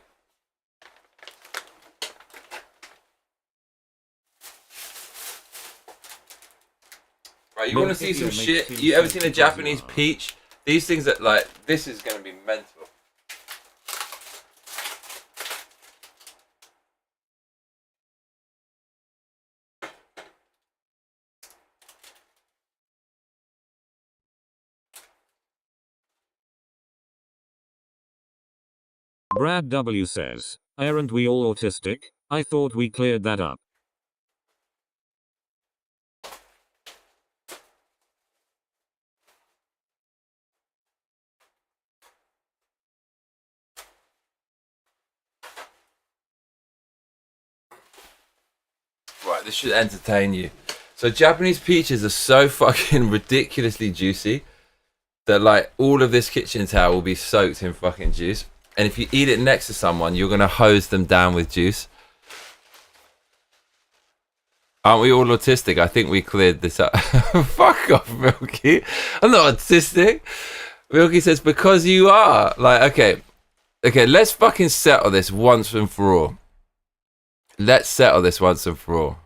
Right, you want to see some shit? You ever seen a Japanese peach? These things that like, this is going to be mental. Brad W says, aren't we all autistic? I thought we cleared that up. Right, this should entertain you. So Japanese peaches are so fucking ridiculously juicy that like all of this kitchen towel will be soaked in fucking juice. And if you eat it next to someone, you're going to hose them down with juice. Aren't we all autistic? I think we cleared this up. Fuck off, Milky. I'm not autistic. Milky says, because you are. Like, okay, let's fucking settle this once and for all. Let's settle this once and for all.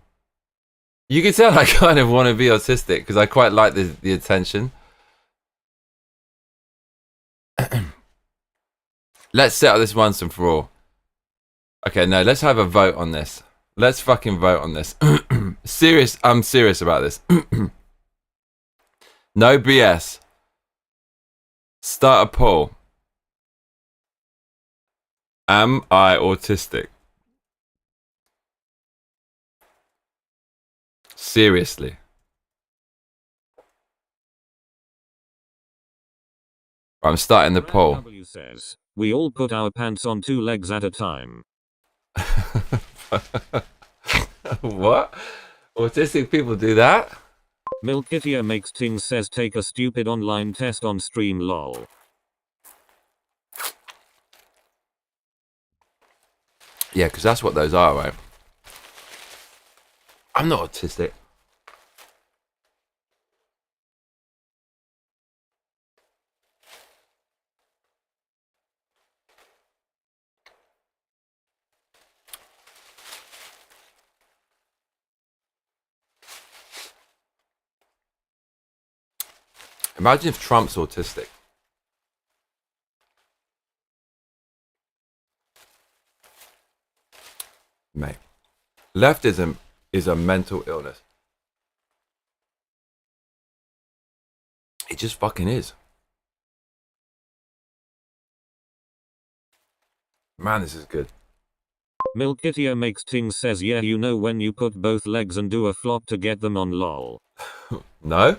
You can tell I kind of want to be autistic because I quite like the attention. Let's settle this once and for all. Okay, no, let's have a vote on this. Let's fucking vote on this. I'm serious about this. No BS. Start a poll. Am I autistic? Seriously. I'm starting the poll. W says, we all put our pants on 2 legs at a time. What? Autistic people do that? Milkitia makes things says take a stupid online test on stream lol. Yeah, because that's what those are, right? I'm not autistic. Imagine if Trump's autistic. Mate, leftism is a mental illness. It just fucking is. Man, this is good. Milkitia makes things says yeah you know when you put both legs and do a flop to get them on lol. No?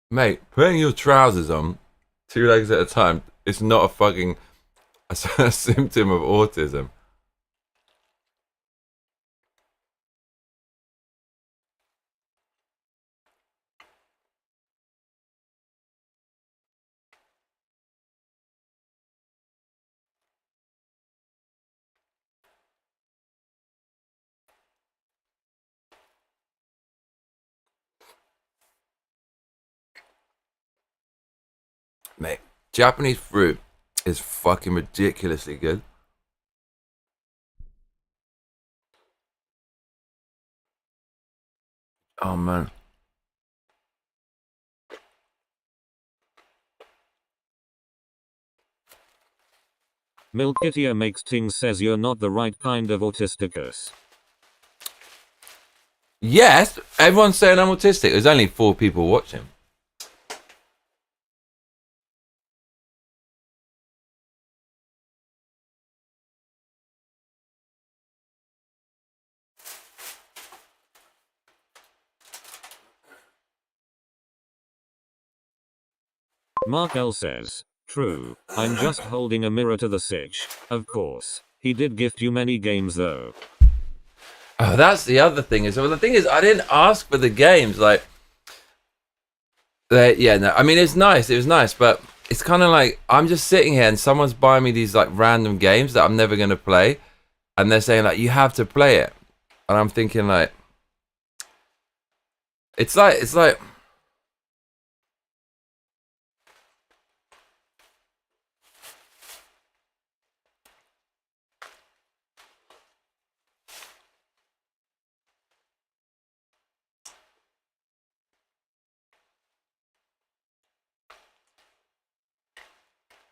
Mate, putting your trousers on 2 legs at a time is not a fucking a symptom of autism. Mate, Japanese fruit is fucking ridiculously good. Oh man. Milkitia makes things says you're not the right kind of autisticus. Yes, everyone's saying I'm autistic. There's only 4 people watching. Mark L says, true, I'm just holding a mirror to the sitch. Of course. He did gift you many games though. Oh, that's the other thing. Well, the thing is, I didn't ask for the games. Like, yeah, no. I mean, it's nice. It was nice, but it's kind of like I'm just sitting here and someone's buying me these like random games that I'm never gonna play, and they're saying like you have to play it, and I'm thinking like, it's like.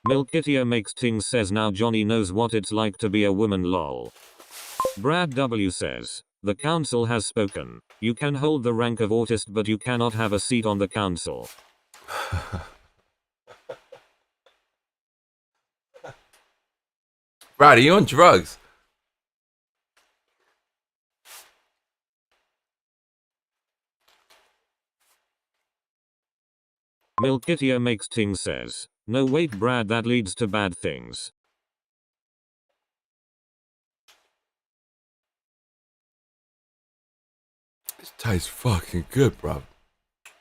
Milkitia makes things says now Johnny knows what it's like to be a woman lol. Brad W says, the council has spoken. You can hold the rank of autist but you cannot have a seat on the council. Brad, are you on drugs? Milkitia makes things says, no wait Brad, that leads to bad things. This tastes fucking good, bro.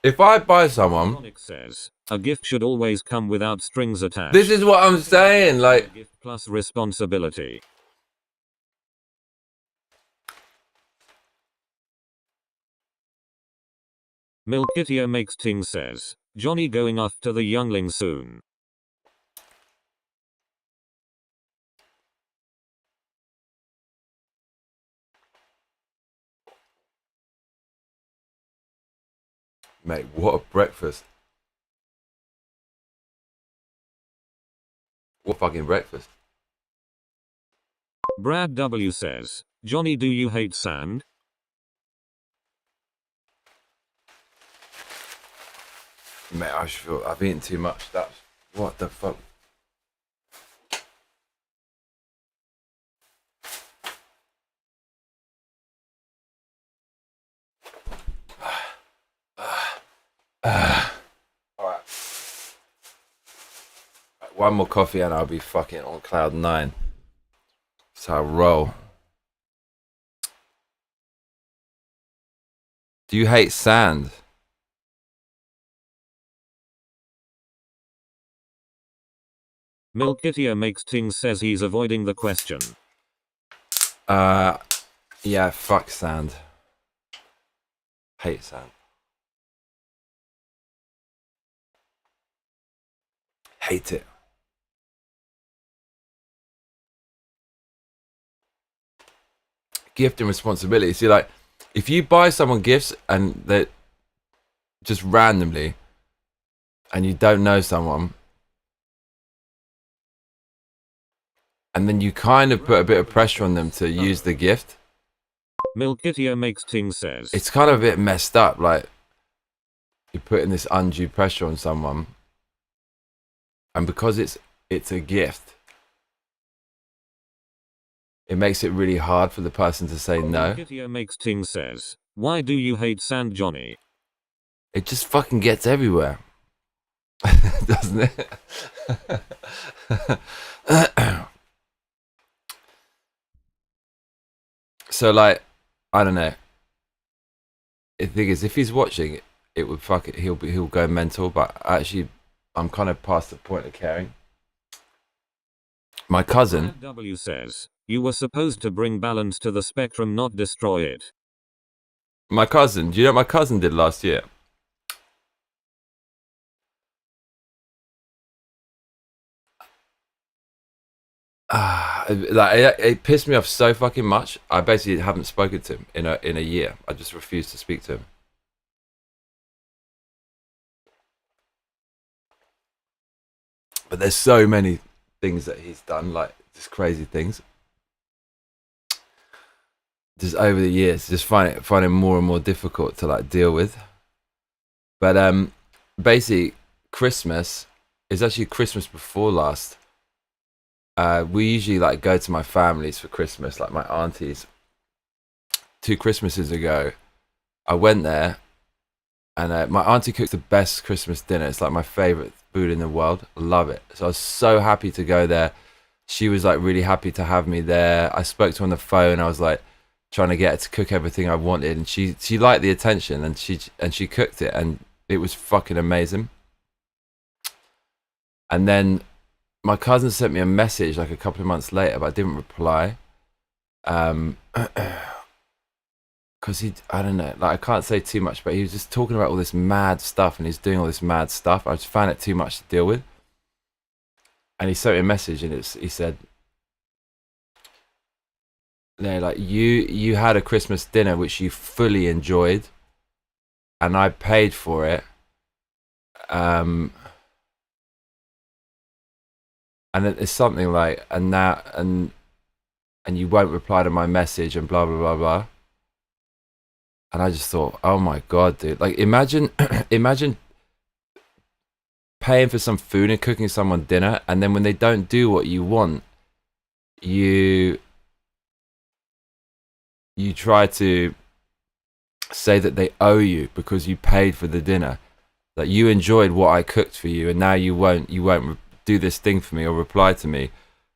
If I buy someone, Clonk says, a gift should always come without strings attached. this is what I'm saying. Like, A gift plus responsibility. Milkitia makes things says, Johnny going after the youngling soon. mate, what a breakfast. What fucking breakfast. Brad W says, Johnny, do you hate sand? Mate, I feel I've eaten too much. That's what the fuck. Alright. One more coffee and I'll be fucking on cloud 9. That's how I roll. Do you hate sand? Milkitia makes things says he's avoiding the question. Yeah, fuck sand. Hate sand. Hate it. Gift and responsibility. See, like, if you buy someone gifts and they just randomly, and you don't know someone, and then you kind of put a bit of pressure on them to use the gift. Milkitia makes things says, It's kind of a bit messed up. Like, you're putting this undue pressure on someone, and because it's a gift, it makes it really hard for the person to say no. Milkitia makes things says, why do you hate sand, Johnny? It just fucking gets everywhere. Doesn't it? So, like, I don't know. The thing is, if he's watching, it would fuck it. He'll go mental. But actually, I'm kind of past the point of caring. My cousin. W says, you were supposed to bring balance to the spectrum, not destroy it. My cousin. Do you know what my cousin did last year? like it pissed me off so fucking much. I basically haven't spoken to him in a year. I just refused to speak to him. But there's so many things that he's done, like just crazy things. Just over the years, just find it more and more difficult to like deal with. But basically, Christmas is actually Christmas before last. We usually like go to my families for Christmas, like my aunties. 2 Christmases ago, I went there, and my auntie cooks the best Christmas dinner. It's like my favorite food in the world. I love it. So I was so happy to go there. She was like really happy to have me there. I spoke to her on the phone. I was like trying to get her to cook everything I wanted, and she liked the attention, and she cooked it, and it was fucking amazing. And then my cousin sent me a message like a couple of months later, but I didn't reply. Because I don't know, like I can't say too much, but he was just talking about all this mad stuff, and he's doing all this mad stuff. I just found it too much to deal with. And he sent me a message, and he said, "No, like you had a Christmas dinner which you fully enjoyed, and I paid for it. And it's something like, and you won't reply to my message, and blah blah blah blah." And I just thought, oh my God, dude. Like, imagine paying for some food and cooking someone dinner, and then when they don't do what you want, you try to say that they owe you because you paid for the dinner. That you enjoyed what I cooked for you, and now you won't do this thing for me or reply to me.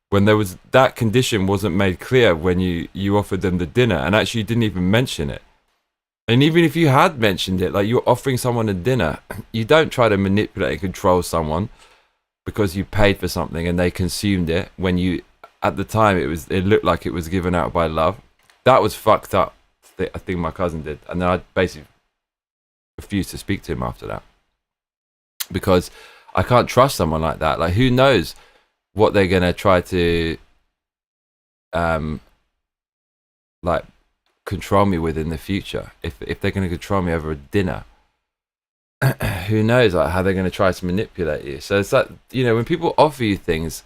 When that condition wasn't made clear when you offered them the dinner, and actually you didn't even mention it. And even if you had mentioned it, like you're offering someone a dinner, you don't try to manipulate and control someone because you paid for something and they consumed it when at the time it looked like it was given out by love. That was fucked up. I think my cousin did. And then I basically refused to speak to him after that. Because I can't trust someone like that. Like, who knows what they're going to try to, like, control me with in the future. If they're going to control me over a dinner, who knows like how they're going to try to manipulate you. So it's like, you know, when people offer you things,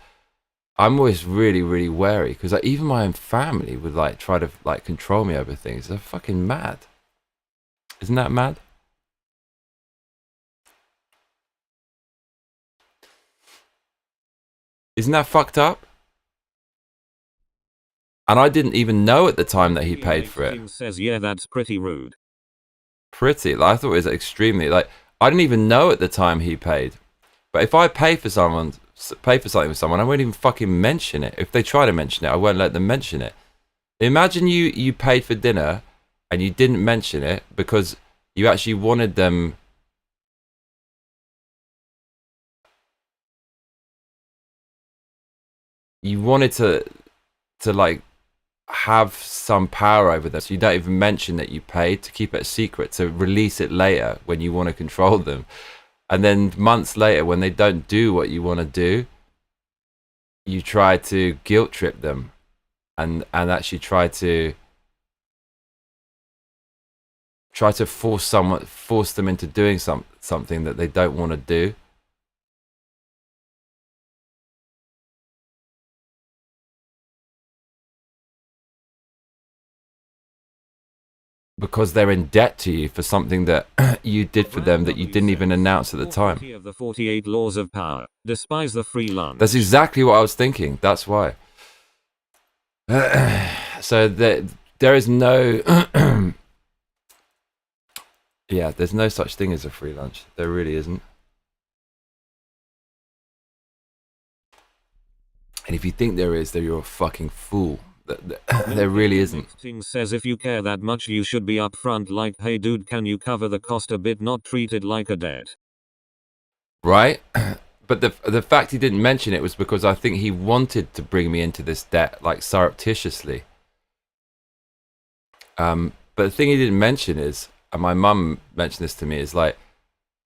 I'm always really really wary, because like even my own family would like try to like control me over things. They're fucking mad. Isn't that mad? Isn't that fucked up? And I didn't even know at the time that he paid for it. Says, yeah, that's pretty rude. Pretty. Like, I thought it was extremely, like, I didn't even know at the time he paid. But if I pay for something with someone, I won't even fucking mention it. If they try to mention it, I won't let them mention it. Imagine you paid for dinner and you didn't mention it because you actually wanted them. You wanted to like have some power over them, so you don't even mention that you paid, to keep it a secret, to release it later when you want to control them. And then months later, when they don't do what you want to do, you try to guilt trip them and actually try to force them into doing something that they don't want to do. Because they're in debt to you for something that you did for them that you didn't even announce at the time. Of the 48 laws of power. Despise the free lunch. That's exactly what I was thinking. That's why. So there is no... yeah, there's no such thing as a free lunch. There really isn't. And if you think there is, then you're a fucking fool. There really isn't. Says if you care that much, you should be upfront, like, hey dude, can you cover the cost a bit, not treat it like a debt. Right? But the fact he didn't mention it was because I think he wanted to bring me into this debt, like, surreptitiously. But the thing he didn't mention is, and my mum mentioned this to me, is like,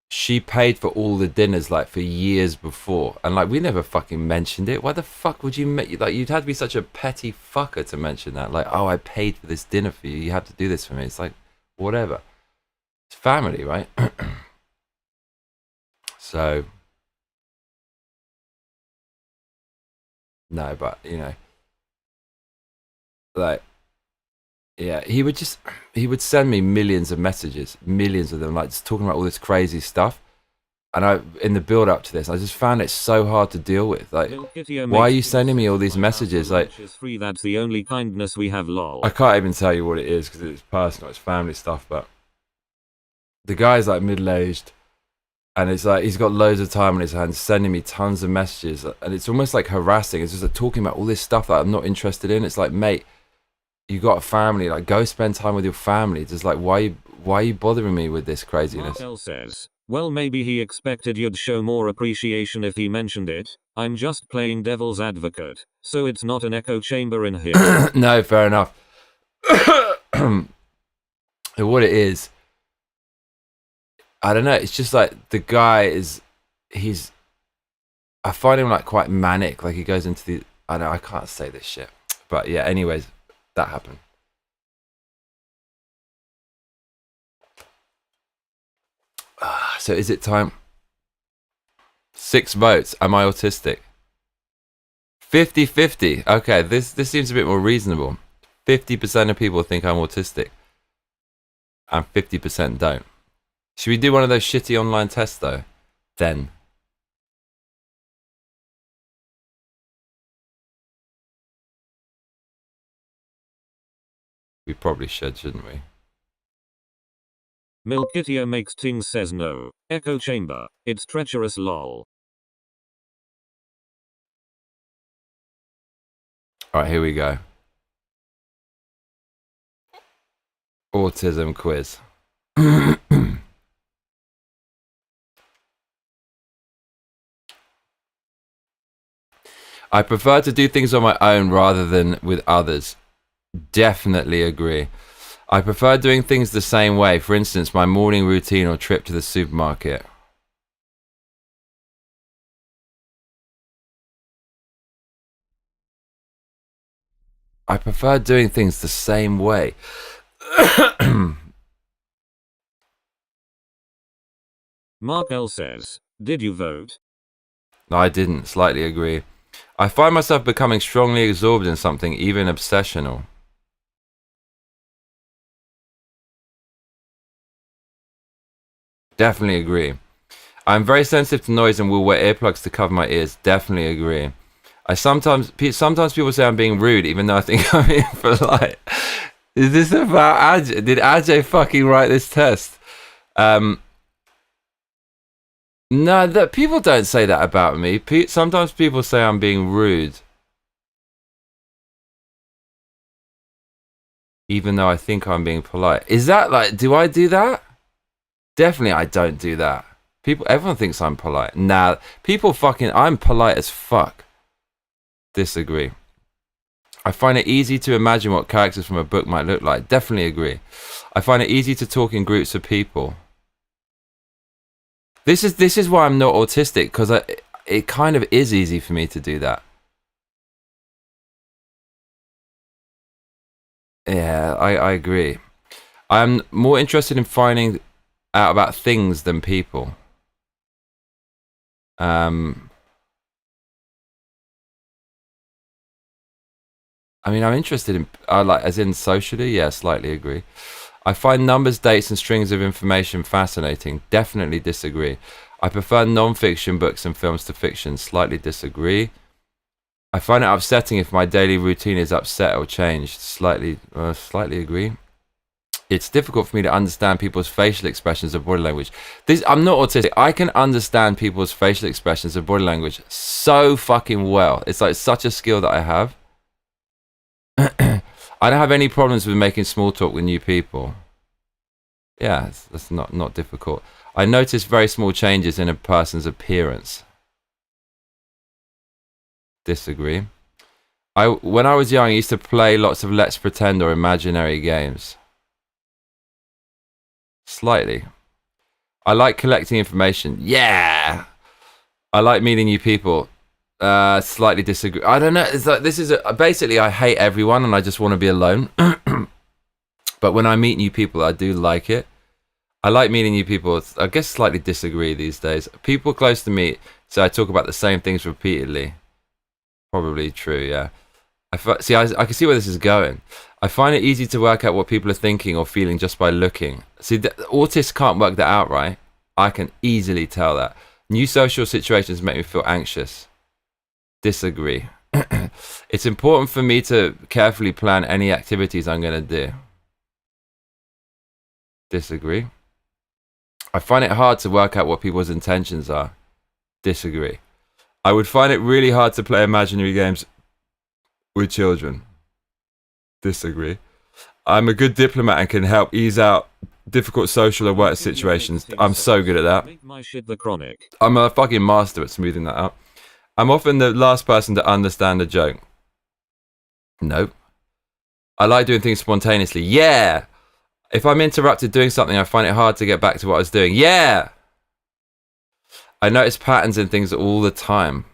she paid for all the dinners like for years before, and like we never fucking mentioned it. Why the fuck would you make, like, you'd have to be such a petty fucker to mention that, like, oh, I paid for this dinner for you, you had to do this for me. It's like, whatever, it's family, right? So no, but you know, like, yeah, he would send me millions of messages, millions of them, like just talking about all this crazy stuff. And I, in the build up to this, I just found it so hard to deal with. Like, why are you sending me all these messages? Like, free, that's the only kindness we have, lol. I can't even tell you what it is because it's personal, it's family stuff. But the guy's like middle-aged, and it's like he's got loads of time on his hands, sending me tons of messages, and it's almost like harassing. It's just like talking about all this stuff that I'm not interested in. It's like, mate, you got a family, like go spend time with your family. Just like, why are you bothering me with this craziness? Marcel says, well, maybe he expected you'd show more appreciation if he mentioned it. I'm just playing devil's advocate, so it's not an echo chamber in here. No, fair enough. What it is, I don't know, it's just like the guy is, I find him like quite manic, like he goes into the, I know I can't say this shit, but yeah, anyways, that happened. So is it time? 6 votes. Am I autistic? 50-50. Okay, this seems a bit more reasonable. 50% of people think I'm autistic, and 50% don't. Should we do one of those shitty online tests though? Then. We probably should, shouldn't we? Milkitio makes things says no. Echo chamber. It's treacherous, lol. Alright, here we go. Autism quiz. I prefer to do things on my own rather than with others. Definitely agree. I prefer doing things the same way. For instance, my morning routine or trip to the supermarket. I prefer doing things the same way. Mark L says, did you vote? No, I didn't. Slightly agree. I find myself becoming strongly absorbed in something, even obsessional. Definitely agree. I'm very sensitive to noise and will wear earplugs to cover my ears. Definitely agree. Sometimes people say I'm being rude, even though I think I'm being polite. Is this about Ajay? Did Ajay fucking write this test? No, that people don't say that about me. Sometimes people say I'm being rude, even though I think I'm being polite. Is that like, do I do that? Definitely I don't do that. Everyone thinks I'm polite. Nah, I'm polite as fuck. Disagree. I find it easy to imagine what characters from a book might look like. Definitely agree. I find it easy to talk in groups of people. This is why I'm not autistic, because it kind of is easy for me to do that. Yeah, I agree. I'm more interested in finding out about things than people. I mean, I'm interested in, like, as in socially, yeah, slightly agree. I find numbers, dates, and strings of information fascinating. Definitely disagree. I prefer non-fiction books and films to fiction. Slightly disagree. I find it upsetting if my daily routine is upset or changed. Slightly agree. It's difficult for me to understand people's facial expressions of body language. I'm not autistic. I can understand people's facial expressions of body language so fucking well. It's like such a skill that I have. I don't have any problems with making small talk with new people. Yeah, that's not difficult. I notice very small changes in a person's appearance. Disagree. When I was young, I used to play lots of Let's Pretend or imaginary games. Slightly. I like collecting information. Yeah. I like meeting new people. Slightly disagree. I don't know. It's like basically I hate everyone and I just want to be alone. But when I meet new people, I do like it. I like meeting new people. I guess slightly disagree these days. People close to me, so I talk about the same things repeatedly. Probably true, yeah. I can see where this is going. I find it easy to work out what people are thinking or feeling just by looking. See, autists can't work that out, right? I can easily tell that. New social situations make me feel anxious. Disagree. It's important for me to carefully plan any activities I'm going to do. Disagree. I find it hard to work out what people's intentions are. Disagree. I would find it really hard to play imaginary games with children. Disagree. I'm a good diplomat and can help ease out difficult social or work situations. I'm so good at that. Make my shit the chronic. I'm a fucking master at smoothing that out. I'm often the last person to understand a joke. Nope. I like doing things spontaneously. Yeah. If I'm interrupted doing something, I find it hard to get back to what I was doing. Yeah. I notice patterns in things all the time.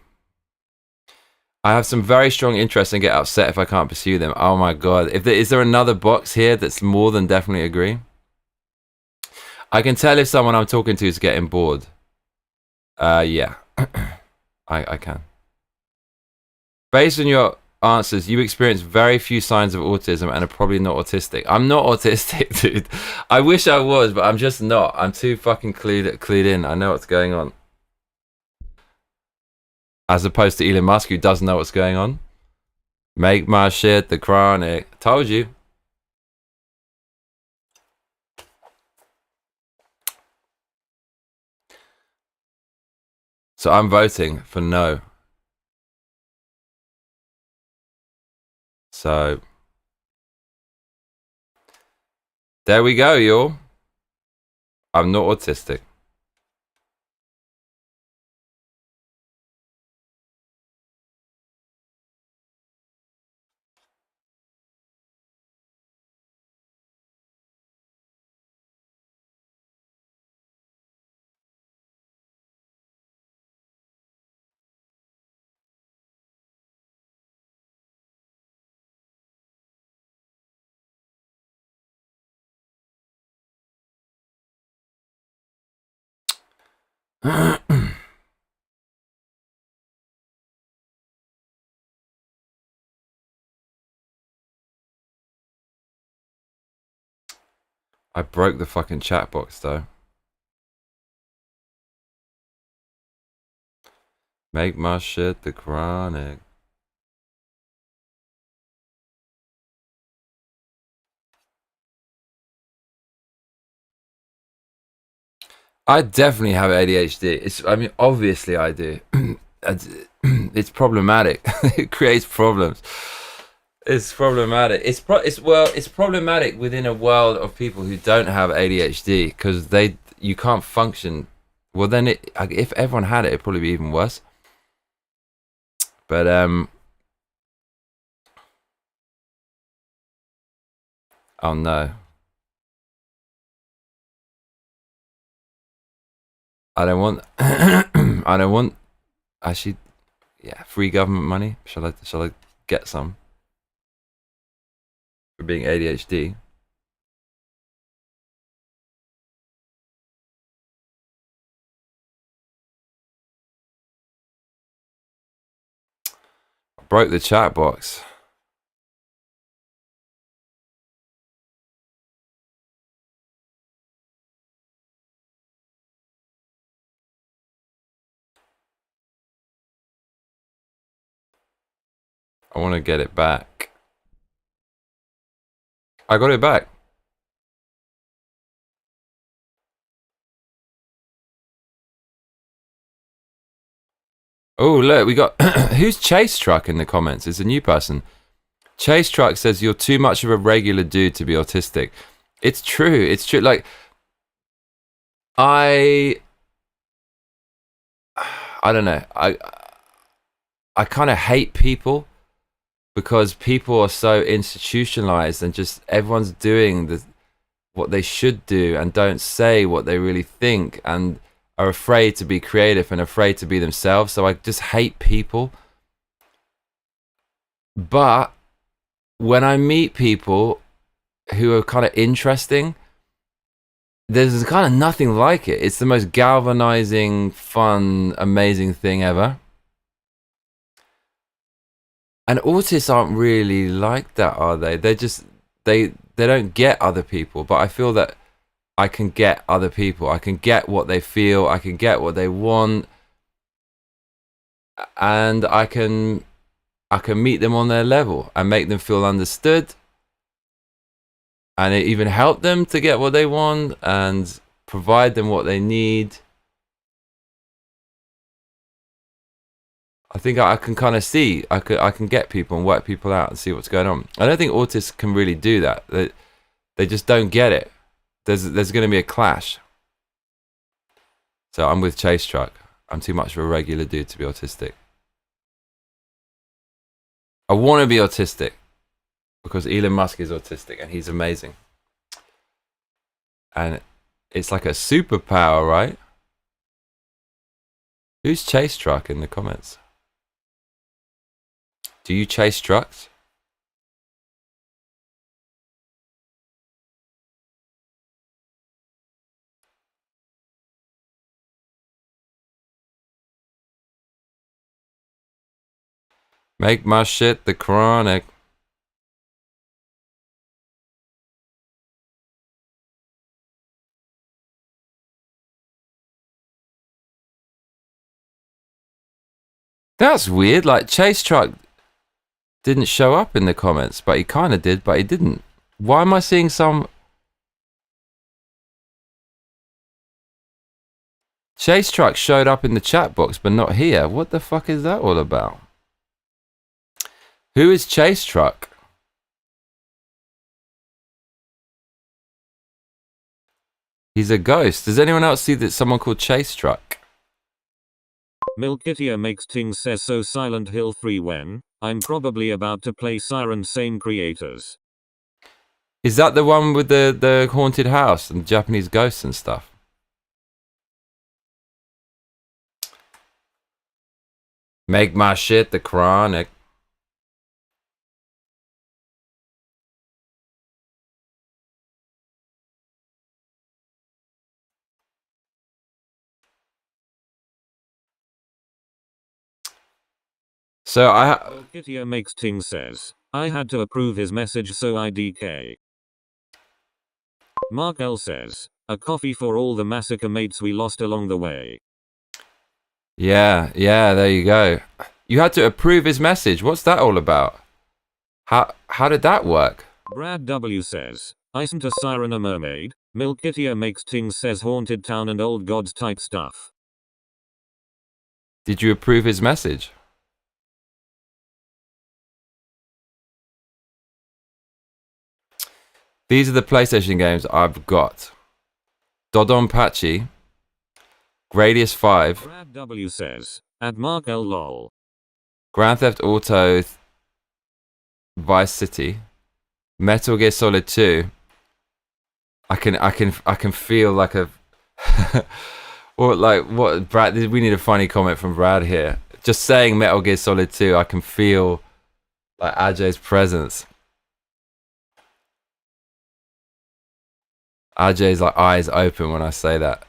I have some very strong interests and get upset if I can't pursue them. Oh my god. Is there another box here that's more than definitely agree? I can tell if someone I'm talking to is getting bored. Yeah. I can. Based on your answers, you experience very few signs of autism and are probably not autistic. I'm not autistic, dude. I wish I was, but I'm just not. I'm too fucking clued in. I know what's going on. As opposed to Elon Musk, who doesn't know what's going on. Make my shit the chronic. Told you. So I'm voting for no. So there we go, y'all. I'm not autistic. I broke the fucking chat box though. Make my shit the chronic. I definitely have ADHD. I mean, obviously I do. It's problematic. It creates problems. It's problematic. It's problematic within a world of people who don't have ADHD because you can't function. Well, then if everyone had it, it'd probably be even worse. But oh no. I don't want. I don't want. Actually, yeah, free government money. Shall I get some for being ADHD? I broke the chat box. I want to get it back. I got it back. Oh, look, we got... Who's Chase Truck in the comments? It's a new person. Chase Truck says, you're too much of a regular dude to be autistic. It's true. It's true. Like, I don't know. I kind of hate people because people are so institutionalized and just everyone's doing what they should do and don't say what they really think and are afraid to be creative and afraid to be themselves. So I just hate people. But when I meet people who are kind of interesting, there's kind of nothing like it. It's the most galvanizing, fun, amazing thing ever. And autists aren't really like that, are they? They're just, they don't get other people. But I feel that I can get other people. I can get what they feel. I can get what they want. And I can meet them on their level and make them feel understood. And it even help them to get what they want and provide them what they need. I think I can kind of see, I can get people and work people out and see what's going on. I don't think autists can really do that. They just don't get it. There's going to be a clash. So I'm with Chase Truck. I'm too much of a regular dude to be autistic. I want to be autistic because Elon Musk is autistic and he's amazing. And it's like a superpower, right? Who's Chase Truck in the comments? Do you chase trucks? Make my shit the chronic. That's weird. Like Chase Truck didn't show up in the comments, but he kind of did, but he didn't. Why am I seeing some... Chase Truck showed up in the chat box, but not here. What the fuck is that all about? Who is Chase Truck? He's a ghost. Does anyone else see that someone called Chase Truck? Milkitia makes things says so Silent Hill 3 when I'm probably about to play Siren Same creators. Is that the one with the haunted house and Japanese ghosts and stuff? Make my shit the chronic. So Milkitia makes things says I had to approve his message so IDK. Mark L says a coffee for all the Massacre mates we lost along the way. Yeah, there you go. You had to approve his message. What's that all about? How did that work? Brad W says, isn't a siren a mermaid? Milkitia makes things says haunted town and old gods type stuff. Did you approve his message? These are the PlayStation games I've got. Dodonpachi, Gradius 5. Brad W says, at Mark L lol. Grand Theft Auto Vice City, Metal Gear Solid 2. I can feel like a or like what Brad, we need a funny comment from Brad here. Just saying Metal Gear Solid 2, I can feel like Ajay's presence. Ajay's like eyes open when I say that.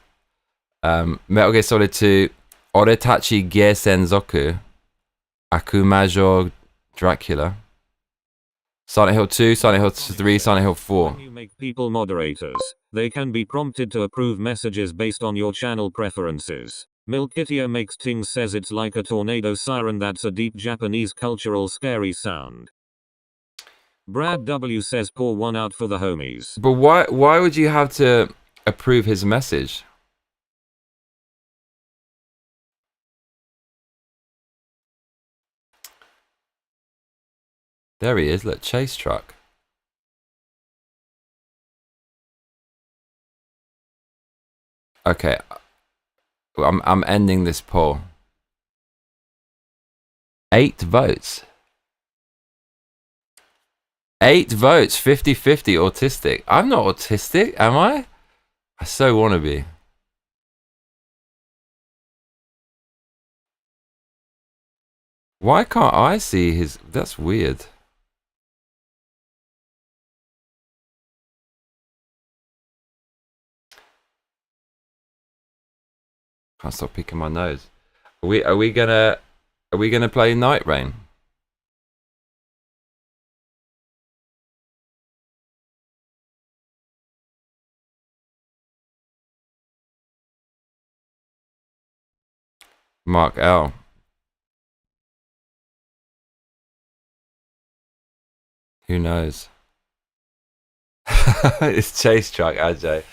Metal Gear Solid 2, Oretachi Gear Senzoku, Akumajo Dracula, Silent Hill 2, Silent Hill 3, Silent Hill 4. When you make people moderators, they can be prompted to approve messages based on your channel preferences. Milkitia makes things says it's like a tornado siren. That's a deep Japanese cultural scary sound. Brad W says pour one out for the homies. But why would you have to approve his message? There he is, look, Chase Truck. Okay, I'm ending this poll. 8 votes. 8 votes, 50-50 autistic. I'm not autistic, am I? I so want to be. Why can't I see his... That's weird. Can't stop picking my nose. Are we gonna play Night Rain? Mark L. Who knows? It's Chase Truck, Ajay.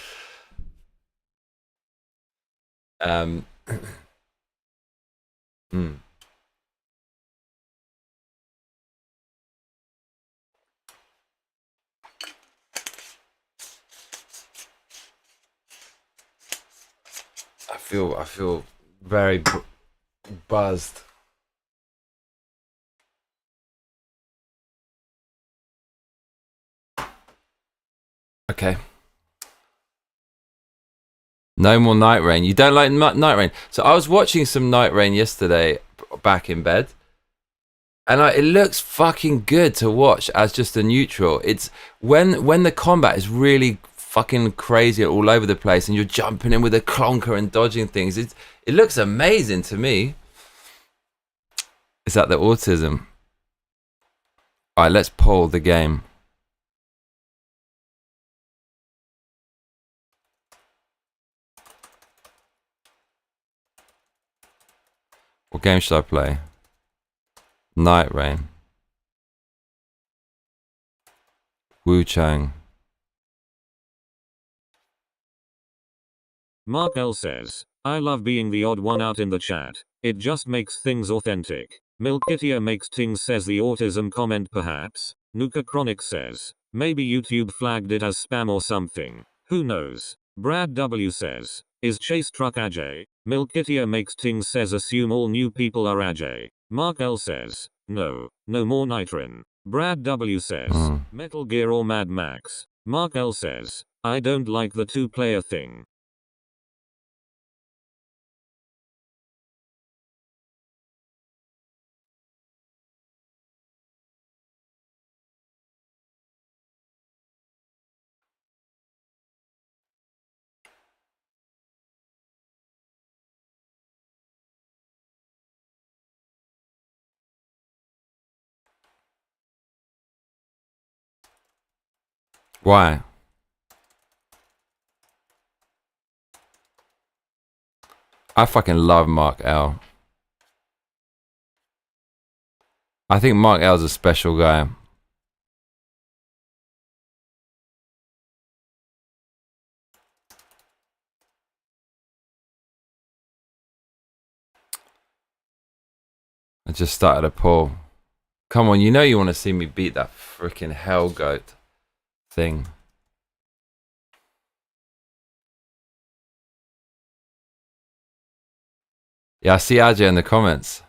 I feel very buzzed. Okay. No more Night Rain. You don't like Night Rain? So I was watching some Night Rain yesterday, back in bed, and it looks fucking good to watch as just a neutral. It's when the combat is really fucking crazy all over the place, and you're jumping in with a clonker and dodging things. It looks amazing to me. Is that the autism? All right, let's poll the game. What game should I play? Night Rain. Wu Chang. Mark L says, I love being the odd one out in the chat. It just makes things authentic. Milkitia makes things says the autism comment perhaps. Nuka Chronic says, maybe YouTube flagged it as spam or something. Who knows? Brad W says, is Chase Truck Ajay? Milkitia makes things says assume all new people are Ajay. Mark L says, no more Nitrin. Brad W says, Metal Gear or Mad Max. Mark L says, I don't like the 2-player thing. Why? I fucking love Mark L. I think Mark L's a special guy. I just started a poll. Come on, you know you want to see me beat that freaking hell goat thing. Yeah, I see Ajay in the comments.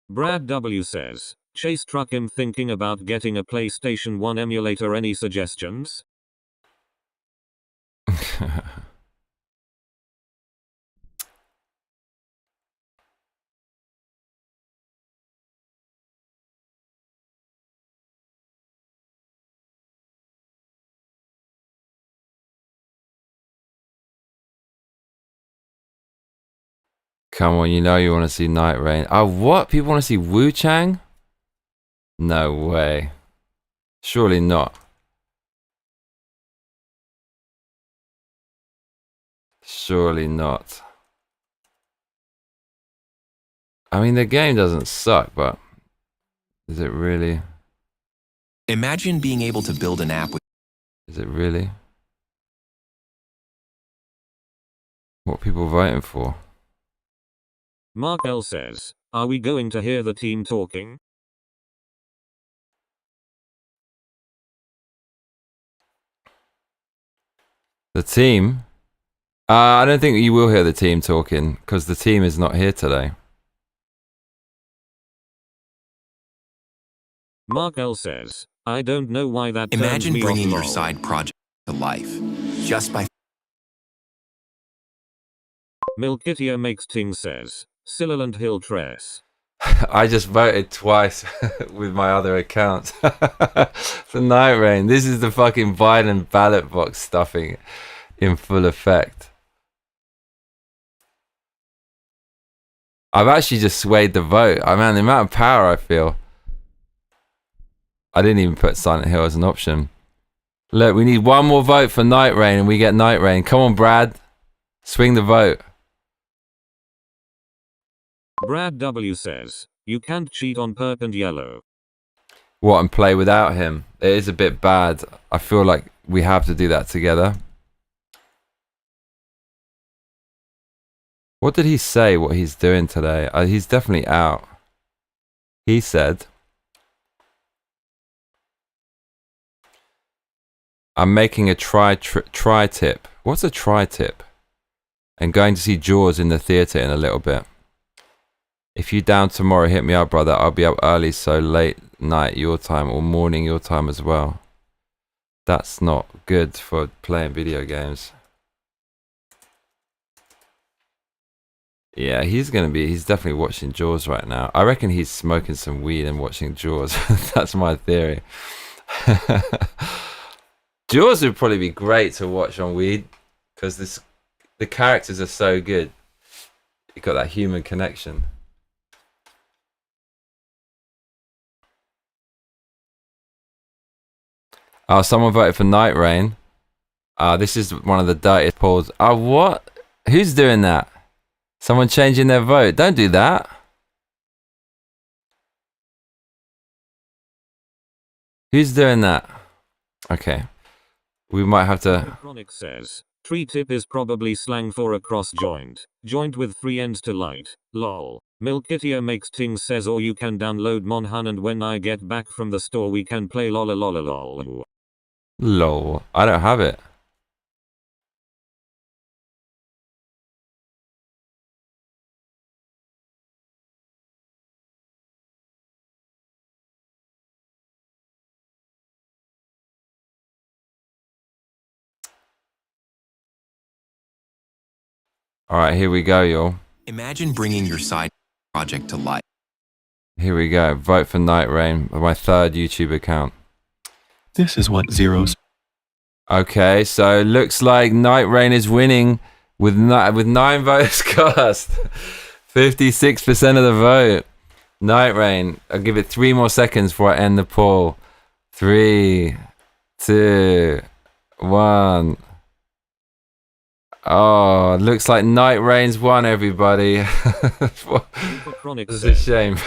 Brad W says, Chase Truck him thinking about getting a PlayStation 1 emulator. Any suggestions? Come on, you know you want to see Night Rain. Oh, what? People want to see Wu Chang? No way. Surely not. Surely not. I mean, the game doesn't suck, but is it really? Imagine being able to build an app with... Is it really? What are people voting for? Mark L says, are we going to hear the team talking? The team? I don't think you will hear the team talking, because the team is not here today. Mark L says, I don't know why that turns Imagine me bringing off, your lol. side project to life just by Mm-hmm. MassacreMates says, Sillaland Hill Tress. I just voted twice with my other account for Night Rain. This is the fucking Biden ballot box stuffing in full effect. I've actually just swayed the vote. I mean, the amount of power I feel. I didn't even put Silent Hill as an option. Look, we need one more vote for Night Rain and we get Night Rain. Come on, Brad. Swing the vote. Brad W says, you can't cheat on Perp and Yellow. What, and play without him? It is a bit bad. I feel like we have to do that together. What did he say what he's doing today? He's definitely out. He said, I'm making a tri-tip. What's a tri-tip? And going to see Jaws in the theatre in a little bit. If you down tomorrow, hit me up, brother. I'll be up early, so late night your time or morning your time as well. That's not good for playing video games. Yeah, he's definitely watching Jaws right now. I reckon he's smoking some weed and watching Jaws. That's my theory. Jaws would probably be great to watch on weed because the characters are so good. You got that human connection. Oh, someone voted for Night Rain. This is one of the dirtiest polls. Oh, what? Who's doing that? Someone changing their vote. Don't do that. Who's doing that? Okay. We might have to... Chronic says, tree tip is probably slang for a cross joint. Joint with 3 ends to light. Lol. MassacreMates says, or you can download Monhun and when I get back from the store we can play lol. Lol. I don't have it. Alright, here we go, y'all. imagine bringing your side project to life. Here we go. Vote for Night Rain, my third YouTube account. This is what zeros. Okay, so looks like Night Rain is winning with 9 votes cast. 56% of the vote. Night Rain. I'll give it 3 more seconds before I end the poll. 3, 2, 1. Oh, looks like Night Rain's won, everybody. It's a shame.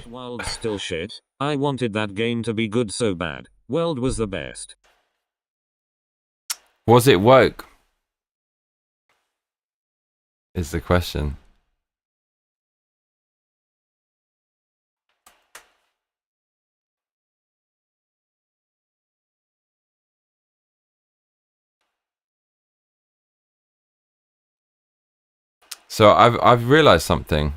Wild still shit. I wanted that game to be good so bad. World was the best. Was it woke? Is the question. So I've realized something.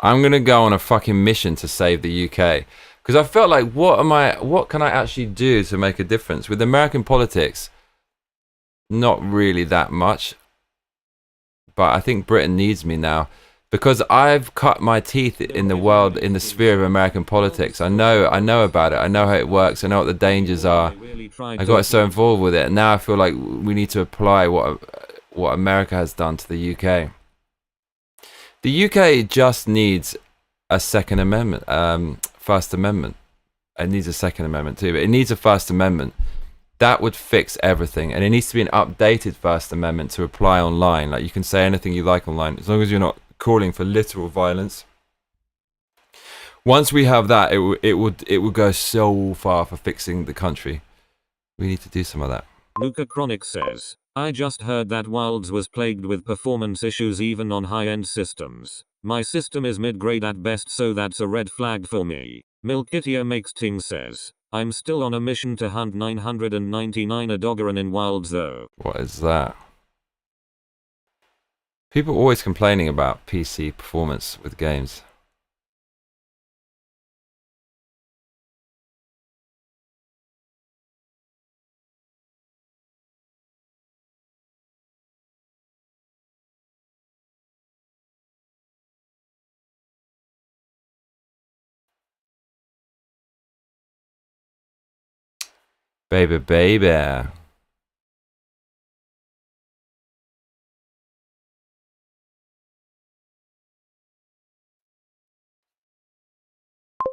I'm gonna go on a fucking mission to save the UK because I felt like what can I actually do to make a difference with American politics? Not really that much, but I think Britain needs me now because I've cut my teeth in the world, in the sphere of American politics. I know about it. I know how it works. I know what the dangers are. I got so involved with it, and now I feel like we need to apply what America has done to the UK. The UK just needs a Second Amendment, First Amendment. It needs a Second Amendment too, but it needs a First Amendment. That would fix everything, and it needs to be an updated First Amendment to apply online. Like you can say anything you like online, as long as you're not calling for literal violence. Once we have that, it would go so far for fixing the country. We need to do some of that. Nuka Chronic says, I just heard that Wilds was plagued with performance issues even on high-end systems. My system is mid-grade at best, so that's a red flag for me. Milkitia Makes Ting says, I'm still on a mission to hunt 999 Adogaran in wilds though. What is that? People always complaining about PC performance with games. Baby, baby.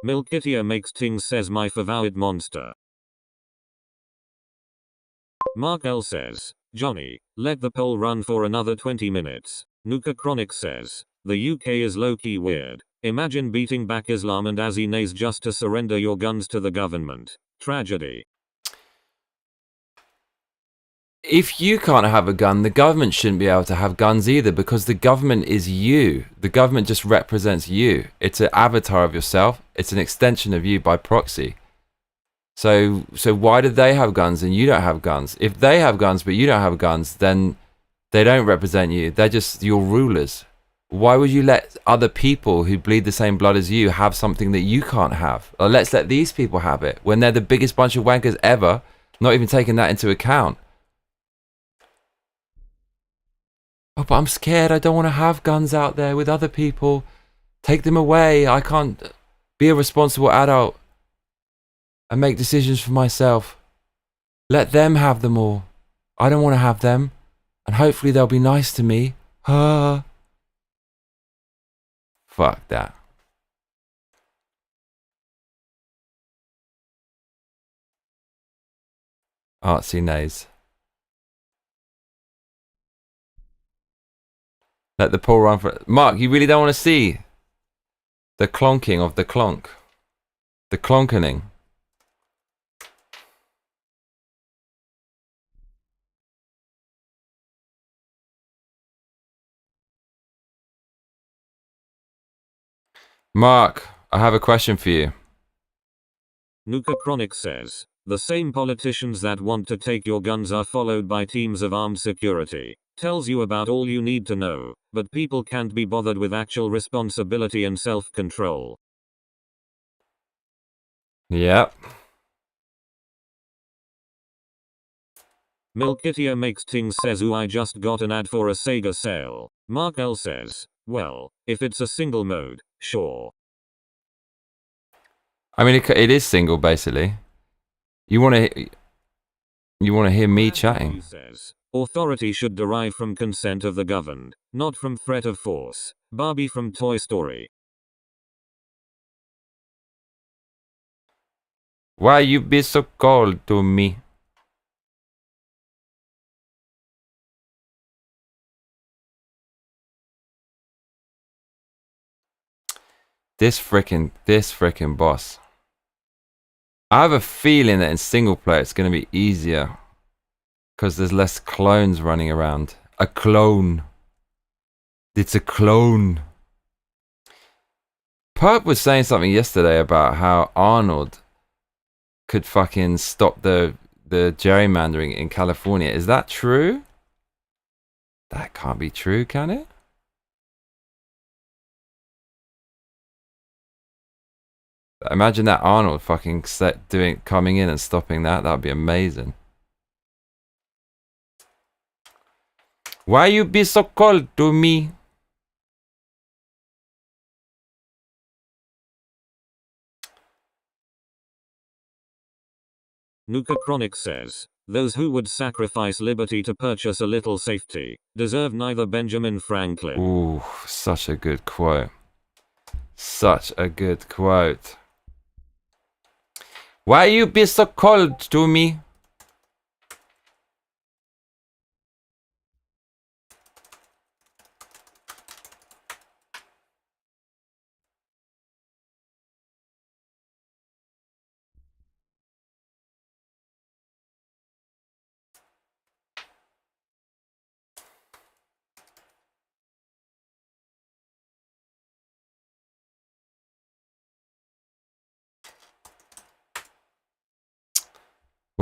Milkitia Makes Ting says my favorite monster. Mark L says, Johnny, let the poll run for another 20 minutes. Nuka Chronic says, the UK is low-key weird. Imagine beating back Islam and Azzy nays just to surrender your guns to the government. Tragedy. If you can't have a gun, the government shouldn't be able to have guns either, because the government is you. The government just represents you. It's an avatar of yourself. It's an extension of you by proxy. So why do they have guns and you don't have guns? If they have guns but you don't have guns, then they don't represent you. They're just your rulers. Why would you let other people who bleed the same blood as you have something that you can't have? Or let's let these people have it when they're the biggest bunch of wankers ever, not even taking that into account. Oh, but I'm scared. I don't want to have guns out there with other people. Take them away. I can't be a responsible adult and make decisions for myself. Let them have them all. I don't want to have them. And hopefully they'll be nice to me. Fuck that. Artsy nays. Let the poll run for... Mark, you really don't want to see the clonking of the clonk. The clonkening. Mark, I have a question for you. Nuka Chronic says, the same politicians that want to take your guns are followed by teams of armed security. Tells you about all you need to know, but people can't be bothered with actual responsibility and self-control. Yep. Milkitia Makes Ting says, ooh, I just got an ad for a Sega sale. Mark L says, well, if it's a single mode, sure. I mean, it is single, basically. You want to hear me chatting. Says, authority should derive from consent of the governed, not from threat of force. Barbie from Toy Story. Why you be so cold to me? This frickin' boss. I have a feeling that in single player it's going to be easier. Because there's less clones running around. A clone. It's a clone. Perp was saying something yesterday about how Arnold could fucking stop the gerrymandering in California. Is that true? That can't be true, can it? Imagine that Arnold fucking coming in and stopping that. That'd be amazing. Why you be so cold to me? Nuka Chronic says, those who would sacrifice liberty to purchase a little safety deserve neither Benjamin Franklin. Ooh, such a good quote. Such a good quote. Why you be so cold to me?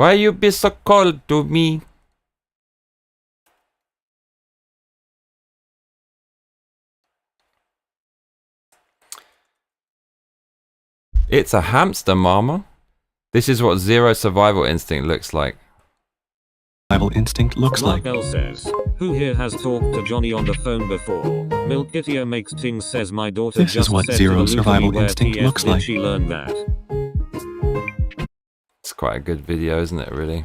Why you be so cold to me? It's a hamster, mama. This is what zero survival instinct looks like. Survival instinct looks like. Markel says, who here has talked to Johnny on the phone before? Milkitio makes things says my daughter This just is what said zero to the survival where instinct PS looks did like. she learn that? It's quite a good video, isn't it, really?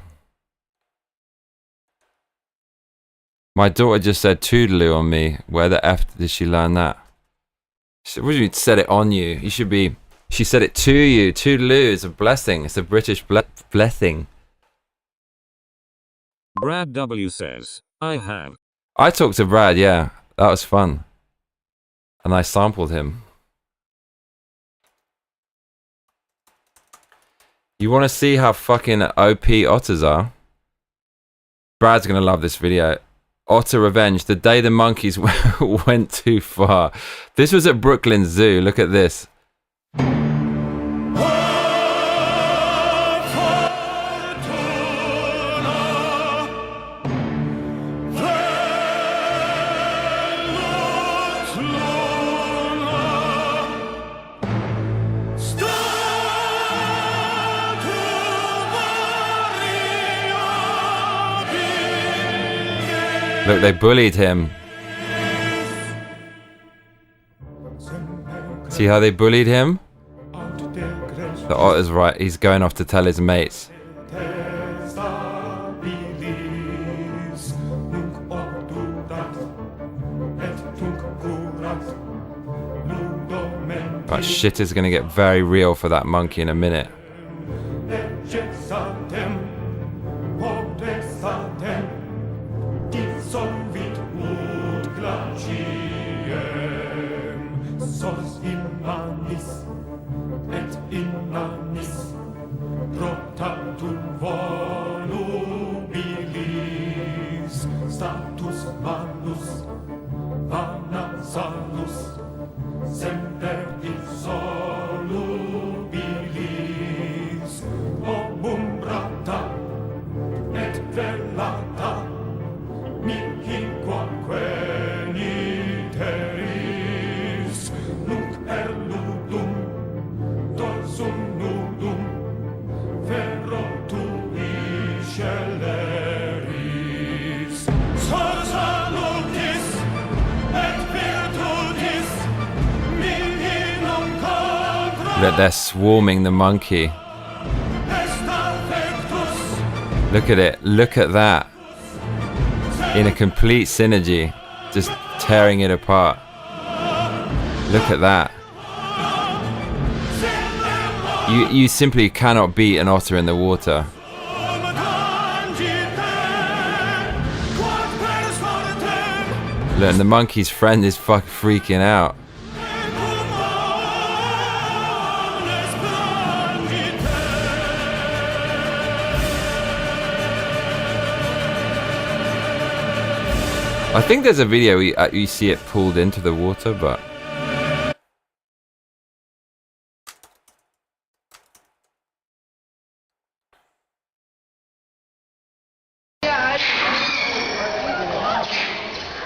My daughter just said toodaloo on me. Where the F did she learn that? What do you mean, said it on you? You should be... She said it to you. Toodaloo is a blessing. It's a British blessing. Brad W says, I talked to Brad, yeah. That was fun. And I sampled him. You want to see how fucking OP otters are? Brad's going to love this video. Otter Revenge, the day the monkeys went too far. This was at Brooklyn Zoo. Look at this. Look, they bullied him. See how they bullied him? The otter's right, he's going off to tell his mates. That shit is gonna get very real for that monkey in a minute. Look, they're swarming the monkey. Look at it. Look at that. In a complete synergy. Just tearing it apart. Look at that. You simply cannot beat an otter in the water. Look, and the monkey's friend is freaking out. I think there's a video where you see it pulled into the water, but...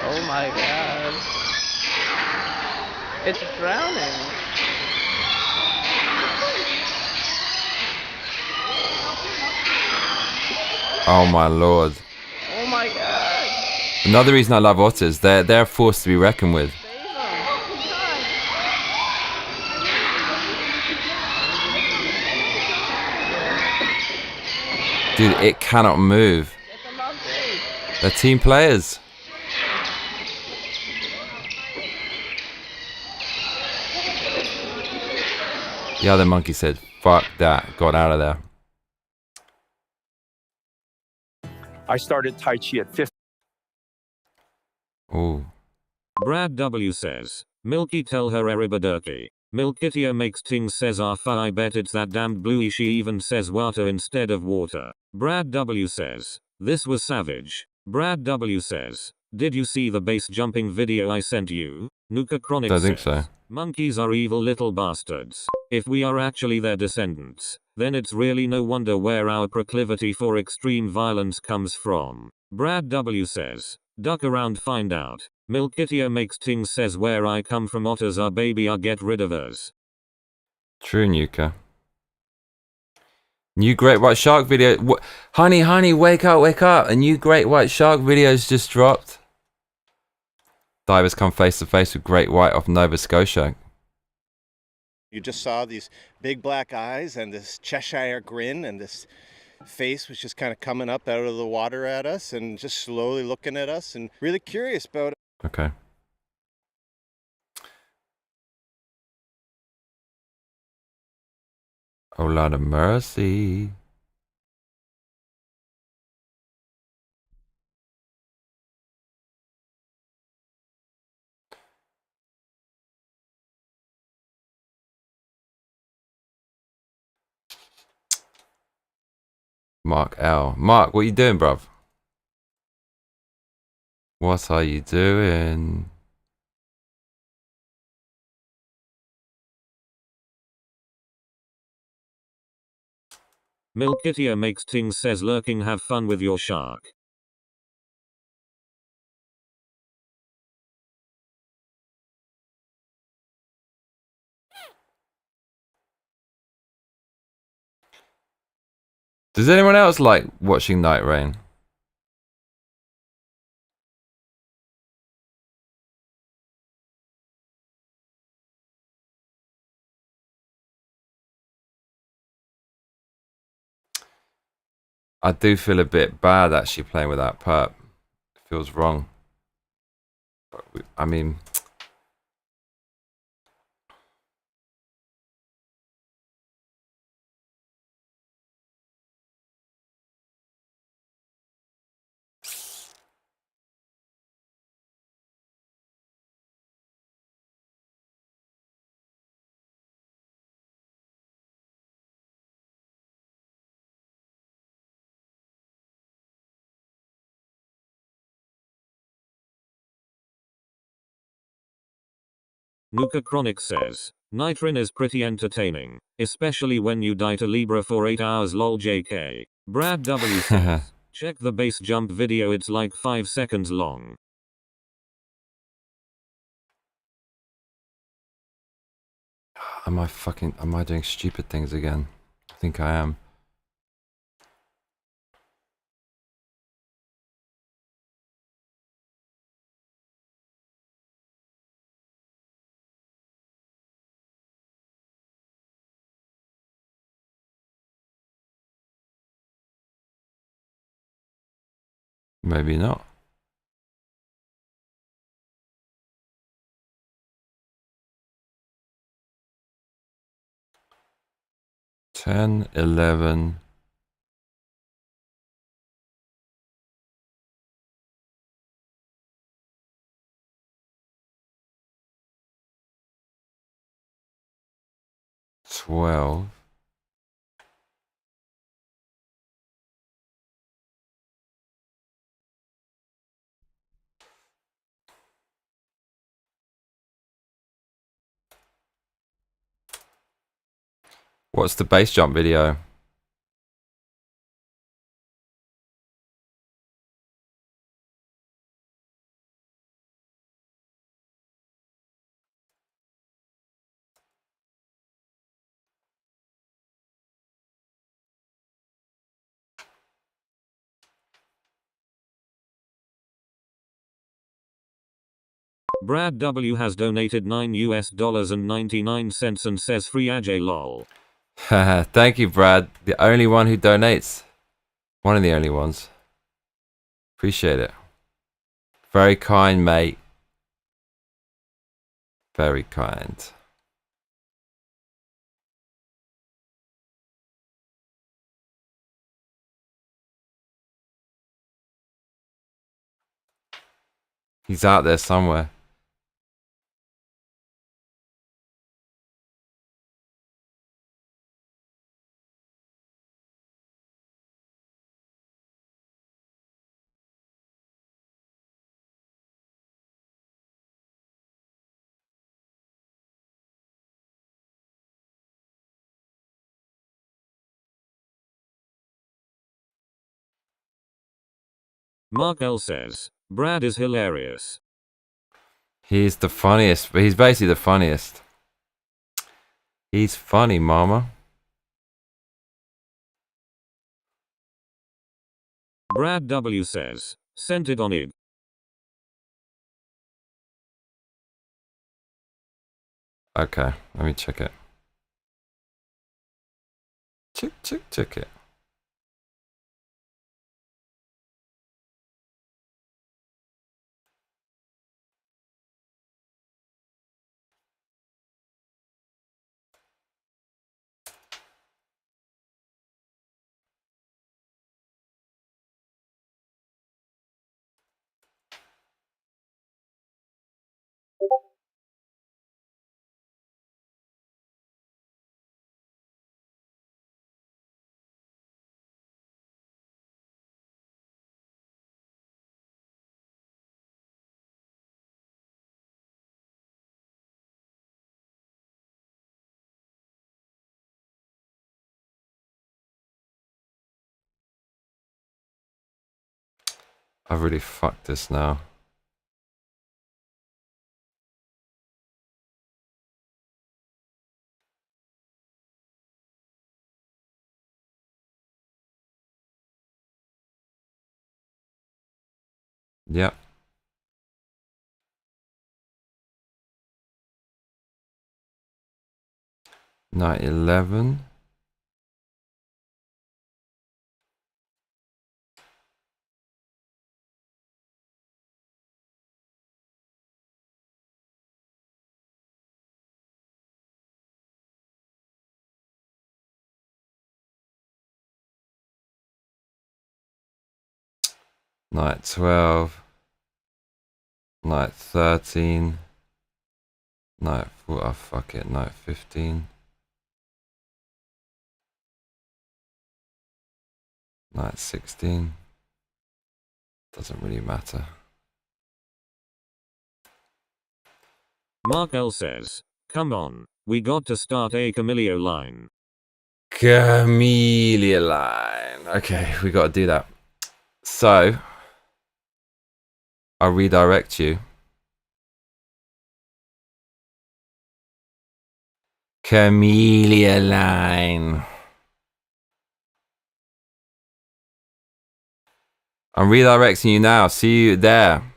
Oh my god. It's drowning. Oh my lord. Oh my god. Another reason I love otters, they're a force to be reckoned with. Dude, it cannot move. They're team players. The other monkey said, fuck that, got out of there. I started Tai Chi at 15. Ooh. Brad W says, Milky tell her Eribaderki. Milkitio makes things says I bet it's that damned bluey she even says water instead of water. Brad W says, this was savage. Brad W says, did you see the base jumping video I sent you? Nuka Chronic Don't says, think so. monkeys are evil little bastards. If we are actually their descendants, then it's really no wonder where our proclivity for extreme violence comes from. Brad W says, duck around find out. Milkitio makes things says where I come from otters are baby I get rid of us. True, Nuka. New great white shark video. Honey, wake up. A new great white shark video's just dropped. Divers come face to face with great white off Nova Scotia. You just saw these big black eyes and this Cheshire grin, and this face was just kind of coming up out of the water at us and just slowly looking at us and really curious about it. Okay. Oh, Lord of mercy. Mark L. Mark, what you doing, bruv? What are you doing? Milkitio makes things says lurking have fun with your shark. Does anyone else like watching Night Rain? I do feel a bit bad actually playing with that perp. It feels wrong. But I mean, Nuka Chronic says, Nitrin is pretty entertaining, especially when you die to Libra for 8 hours lol JK. Brad W says, check the base jump video, it's like 5 seconds long. am I doing stupid things again? I think I am. Maybe not. Ten, 11. $12. What's the base jump video? Brad W has donated $9 and says free Ajay lol. Thank you, Brad. The only one who donates. One of the only ones. Appreciate it. Very kind, mate. Very kind. He's out there somewhere. Mark L says, Brad is hilarious. He's the funniest. He's basically the funniest. He's funny, mama. Brad W says, sent it on id. Okay, let me check it. Check it. I've really fucked this now. Yep. Night 11. Night 12. Night 13. Night 4. Oh, fuck it. Night 15. Night 16. Doesn't really matter. Mark L says, come on, we got to start a Camellia line. Camellia line. Okay, we got to do that. So, I'll redirect you. Camellia line. I'm redirecting you now. See you there.